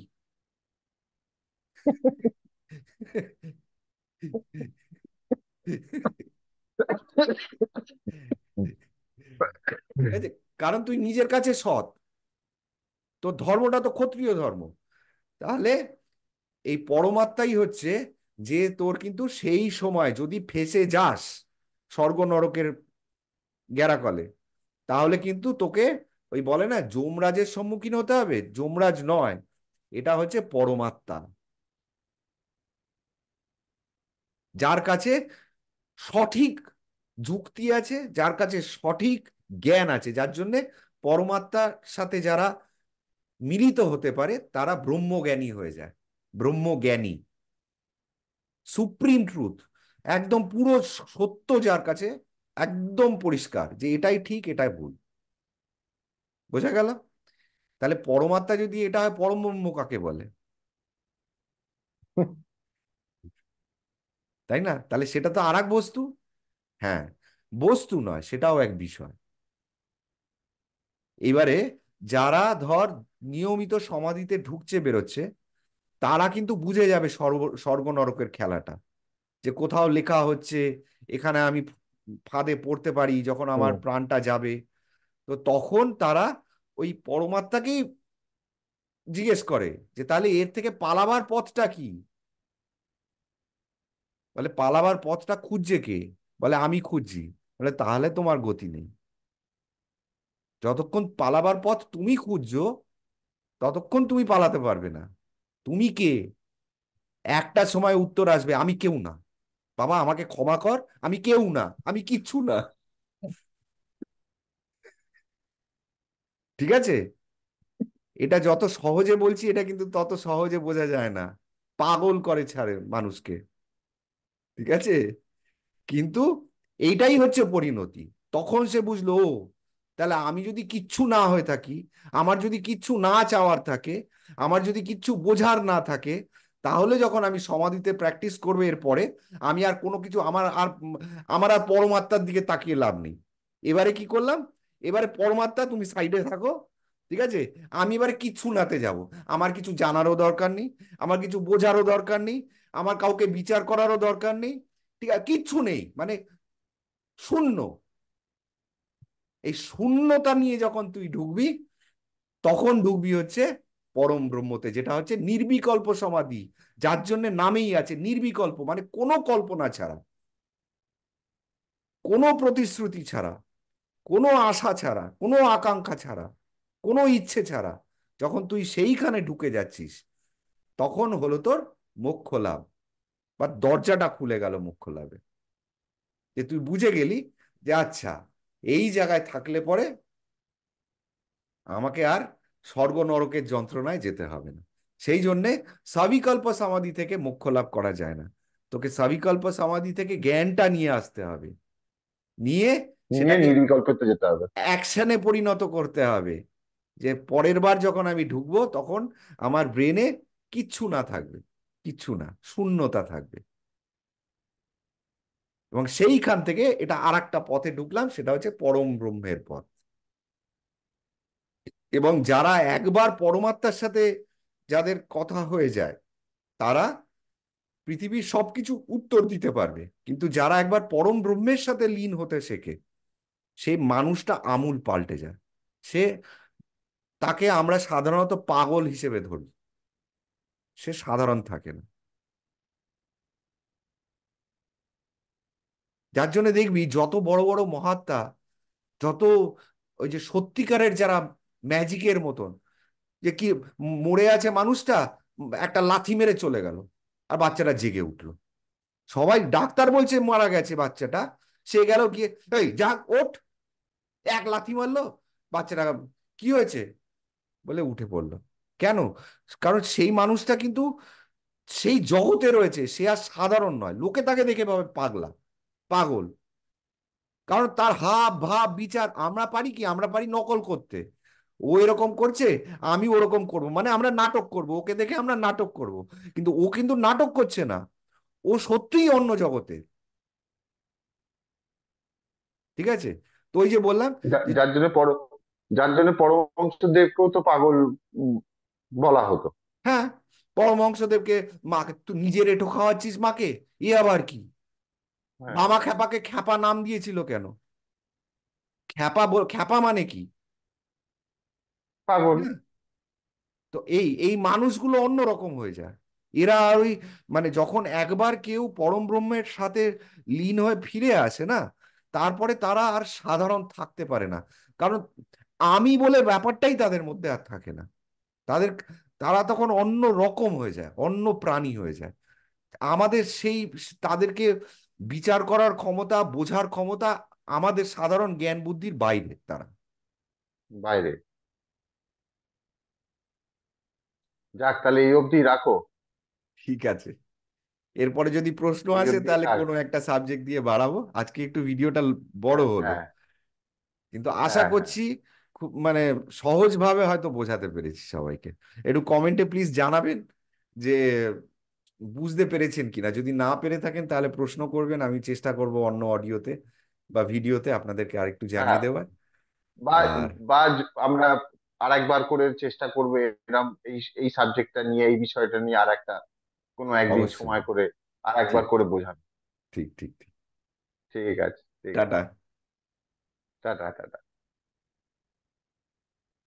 এই যে, কারণ তুই নিজের কাছে সৎ, তোর ধর্মটা তো ক্ষত্রিয় ধর্ম। তাহলে এই পরমাত্মাই হচ্ছে যে তোর কিন্তু সেই সময় যদি ফেঁসে যাস স্বর্গ নরকের গ্যারাকলে, তাহলে কিন্তু তোকে ওই বলে না যমরাজের সম্মুখীন হতে হবে। যমরাজ নয়, এটা হচ্ছে পরমাত্মা, যার কাছে সঠিক যুক্তি আছে, যার কাছে সঠিক জ্ঞান আছে, যার জন্য পরমাত্মার সাথে যারা মিলিত হতে পারে তারা ব্রহ্মজ্ঞানী হয়ে যায়। ব্রহ্মজ্ঞানী, সুপ্রিম ট্রুথ, একদম পুরো সত্য যার কাছে একদম পরিষ্কার যে এটাই ঠিক এটাই ভুল। বোঝা গেল? তাহলে পরমাত্মা যদি এটা হয়, পরম ব্রহ্ম কাকে বলে? তাই না? তাহলে সেটা তো আর এক বস্তু। হ্যাঁ, বস্তু নয়, সেটাও এক বিষয়। এবারে যারা ধর নিয়মিত সমাধিতে ঢুকছে বেরোচ্ছে, তারা কিন্তু বুঝে যাবে স্বর্গ নরকের খেলাটা, যে কোথাও লেখা হচ্ছে এখানে আমি ফাঁদে পড়তে পারি যখন আমার হুম। প্রাণটা যাবে। তো তখন তারা ওই পরমাত্মাকেই জিজ্ঞেস করে যে তাহলে এর থেকে পালাবার পথটা কি? বলে পালাবার পথটা খুঁজছে কে? বলে আমি খুঁজছি। বলে তাহলে তোমার গতি নেই। যতক্ষণ পালাবার পথ তুমি খুঁজছো, ততক্ষণ তুমি পালাতে পারবে না। তুমি কে? একটা সময় উত্তর আসবে, আমি কেউ না। বাবা আমাকে ক্ষমা কর, আমি কেউ না, আমি কিচ্ছু না। ঠিক আছে? এটা যত সহজে বলছি, এটা কিন্তু তত সহজে বোঝা যায় না। পাগল করে ছাড়ে মানুষকে। ঠিক আছে? কিন্তু এইটাই হচ্ছে পরিণতি। তখন সে বুঝলো, ও তাহলে আমি যদি কিচ্ছু না হয়ে থাকি, আমার যদি কিচ্ছু না চাওয়ার থাকে, আমার যদি কিচ্ছু বোঝার না থাকে, তাহলে যখন আমি সমাধিতে প্র্যাকটিস করবো এরপরে, আমি আর কোনো কিছু আমার আর পরমাত্মার দিকে তাকিয়ে লাভ নেই। এবারে কি করলাম? এবারে পরমাত্মা তুমি সাইডে থাকো। ঠিক আছে? আমি এবারে কিচ্ছু নাতে যাব। আমার কিছু জানারও দরকার নেই, আমার কিছু বোঝারও দরকার নেই, আমার কাউকে বিচার করারও দরকার নেই। ঠিক আছে? কিচ্ছু নেই, মানে শূন্য। এই শূন্যতা নিয়ে যখন তুই ঢুকবি, তখন ঢুকবি হচ্ছে পরম ব্রহ্মতে, যেটা হচ্ছে নির্বিকল্প সমাধি। যার জন্য নামেই আছে নির্বিকল্প, মানে কোনো কল্পনা ছাড়া, কোনো প্রতিশ্রুতি ছাড়া, কোনো আশা ছাড়া, কোনো আকাঙ্ক্ষা ছাড়া, কোনো ইচ্ছে ছাড়া যখন তুই সেইখানে ঢুকে যাচ্ছিস, তখন হলো তোর মোক্ষ লাভ, বা দরজাটা খুলে গেল মোক্ষ লাভে। যে তুই বুঝে গেলি যে আচ্ছা, এই জায়গায় থাকলে পরে আমাকে আর স্বর্গ নরকের যন্ত্রণায় যেতে হবে না। সেই জন্যে সাবিকল্প সমাধি থেকে মোক্ষ লাভ করা যায় না। তোকে সাবিকল্প সমাধি থেকে জ্ঞানটা নিয়ে আসতে হবে, নিয়ে নিয়ে সেটাকে নির্বিকল্পতে যেতে হবে। অ্যাকশনে পরিণত করতে হবে। যে পরের বার যখন আমি ঢুকবো, তখন আমার ব্রেনে কিচ্ছু না থাকবে, কিচ্ছু না, শূন্যতা থাকবে। এবং সেইখান থেকে এটা আর একটা পথে ঢুকলাম, সেটা হচ্ছে পরম ব্রহ্মের পথ। এবং যারা একবার পরমাত্মার সাথে যাদের কথা হয়ে যায়, তারা পৃথিবীর সবকিছু উত্তর দিতে পারবে। কিন্তু যারা একবার পরম ব্রহ্মের সাথে লীন হতে শেখে, সেই মানুষটা আমূল পাল্টে যায়। সে, তাকে আমরা সাধারণত পাগল হিসেবে ধরি, সে সাধারণ থাকে না। যার জন্য দেখবি যত বড় বড় মহাত্মা, যত ওই যে সত্যিকারের যারা ম্যাজিকের মতন, যে কি মরে আছে মানুষটা, একটা লাথি মেরে চলে গেল আর বাচ্চাটা জেগে উঠলো। সবাই ডাক্তার বলছে মারা গেছে বাচ্চাটা, সে গেল গিয়ে এই যাক ওঠ, এক লাথি মারলো, বাচ্চাটা কি হয়েছে বলে উঠে পড়লো। কেন? কারণ সেই মানুষটা কিন্তু সেই জগতে রয়েছে, সে আর সাধারণ নয়। লোকে তাকে দেখে ভাবে পাগলা, পাগল। কারণ তার হাব ভাব বিচার, আমরা পারি কি? আমরা পারি নকল করতে। ও এরকম করছে, আমি ওরকম করব, মানে আমরা নাটক করব, ওকে দেখে আমরা নাটক করব। কিন্তু ও কিন্তু নাটক করছে না, ও সত্যিই অন্য জগতে। ঠিক আছে? তো ওই যে বললাম যে, যার জন্য যার জন্য পরমহংসদেবকেও তো পাগল উম, বলা হতো। হ্যাঁ, পরমহংসদেবকে, মাকে তুই নিজের এঁঠো খাওয়াচ্ছিস মাকে, এ আবার কি? হ্যাঁ, বাবা খ্যাপাকে খ্যাপা নাম দিয়েছিল কেন? খ্যাপা খ্যাপা মানে কি? পাগল। হ্যাঁ। তো এই এই মানুষগুলো অন্যরকম হয়ে যায়। এরা আর ওই, মানে যখন একবার কেউ পরম ব্রহ্মের সাথে লীন হয়ে ফিরে আসে না, তারপরে তারা আর সাধারণ থাকতে পারে না। কারণ আমি বলে ব্যাপারটাই তাদের মধ্যে আর থাকে না। তাদের, তারা তখন অন্য রকম হয়ে যায়, অন্য প্রাণী হয়ে যায়। আমাদের সেই, তাদেরকে বিচার করার ক্ষমতা, বোঝার ক্ষমতা আমাদের সাধারণ জ্ঞান বুদ্ধির বাইরে তারা। বাইরে। যাক, তাহলে এই অবধি রাখো। ঠিক আছে, এরপরে যদি প্রশ্ন এই আসে অবধি তাহলে থাক। কোনো একটা সাবজেক্ট দিয়ে বাড়াবো। আজকে একটু ভিডিওটা বড় হ্যাঁ, হলো, হ্যাঁ, কিন্তু আশা হ্যাঁ, হ্যাঁ, করছি খুব মানে সহজভাবে হয়তো বোঝাতে পেরেছি সবাইকে। একটু কমেন্টে প্লিজ জানাবেন যে বুঝতে পেরেছেন কিনা। যদি না পেরে থাকেন তাহলে প্রশ্ন করবেন, আমি চেষ্টা করব অন্য অডিওতে বা ভিডিওতে আপনাদেরকে আরেকটু হ্যাঁ। জানিয়ে দেওয়ার। বা আর বা আমরা আরেকবার করে চেষ্টা করবো এরম, এই এই সাবজেক্টটা নিয়ে, এই বিষয়টা নিয়ে আর একটা কোনো একদিন অবশ্যই, সময় করে আর একবার ঠিক করে বোঝানো। ঠিক ঠিক ঠিক। ঠিক আছে, ঠিক আছে। টাটা। Tata, tata.